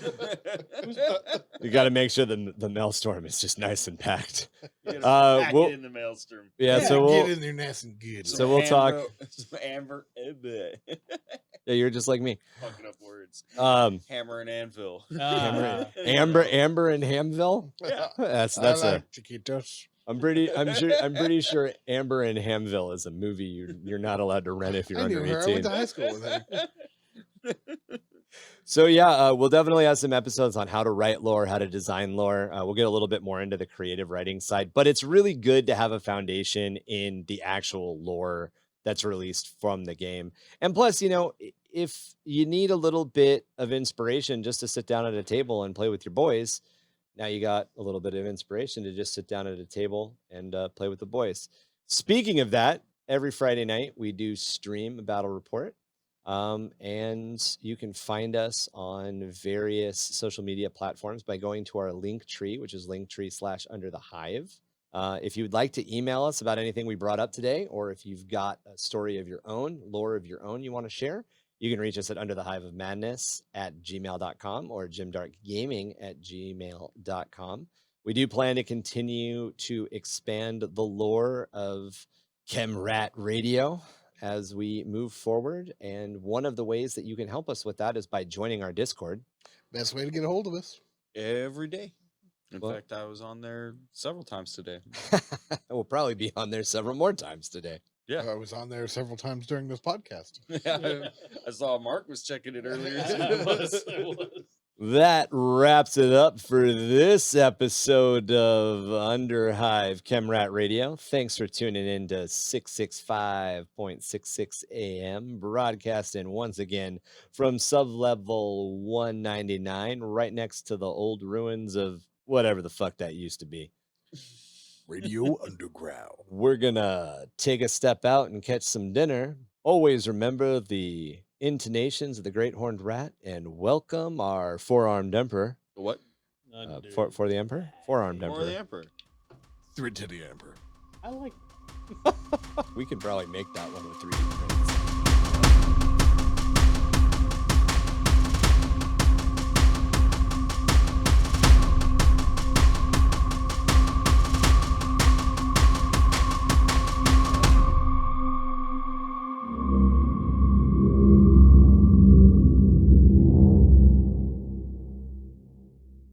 You got to make sure the maelstrom is just nice and packed. You gotta pack we'll- it in the maelstrom. Yeah, Yeah, so get we'll. in there nice and good. So we'll talk- Some amber. Yeah, you're just like me. Fucking up words. Hammer Hammer and anvil. Amber and Hamville. Yeah. That's I a. like Chiquitos. I'm pretty sure Amber and Hamville is a movie you're not allowed to rent if you're I under knew her. I 18. went to high school with her. So yeah, we'll definitely have some episodes on how to write lore, how to design lore. We'll get a little bit more into the creative writing side, but it's really good to have a foundation in the actual lore that's released from the game. And plus, if you need a little bit of inspiration just to sit down at a table and play with your boys, now you got a little bit of inspiration to just sit down at a table and play with the boys. Speaking of that, every Friday night we do stream a battle report. And you can find us on various social media platforms by going to our link tree, which is linktree/underthehive. If you would like to email us about anything we brought up today, or if you've got a story of your own, lore of your own you want to share, you can reach us at underthehiveofmadness@gmail.com or jimdarkgaming@gmail.com. We do plan to continue to expand the lore of ChemRat Radio as we move forward. And one of the ways that you can help us with that is by joining our Discord. Best way to get a hold of us. Every day. In Well- fact, I was on there several times today. We'll probably be on there several more times today. Yeah. I was on there several times during this podcast. I saw Mark was checking it earlier. I was. That wraps it up for this episode of Under Hive ChemRat Radio. Thanks for tuning in to 665.66 AM, broadcasting once again from sublevel 199, right next to the old ruins of whatever the fuck that used to be. Radio Underground. We're gonna take a step out and catch some dinner. Always remember the intonations of the Great Horned Rat and welcome our four-armed emperor. What? For the emperor? Four-armed Or emperor. the Emperor. Threat to the Emperor. I like. We could probably make that one with 3D prints.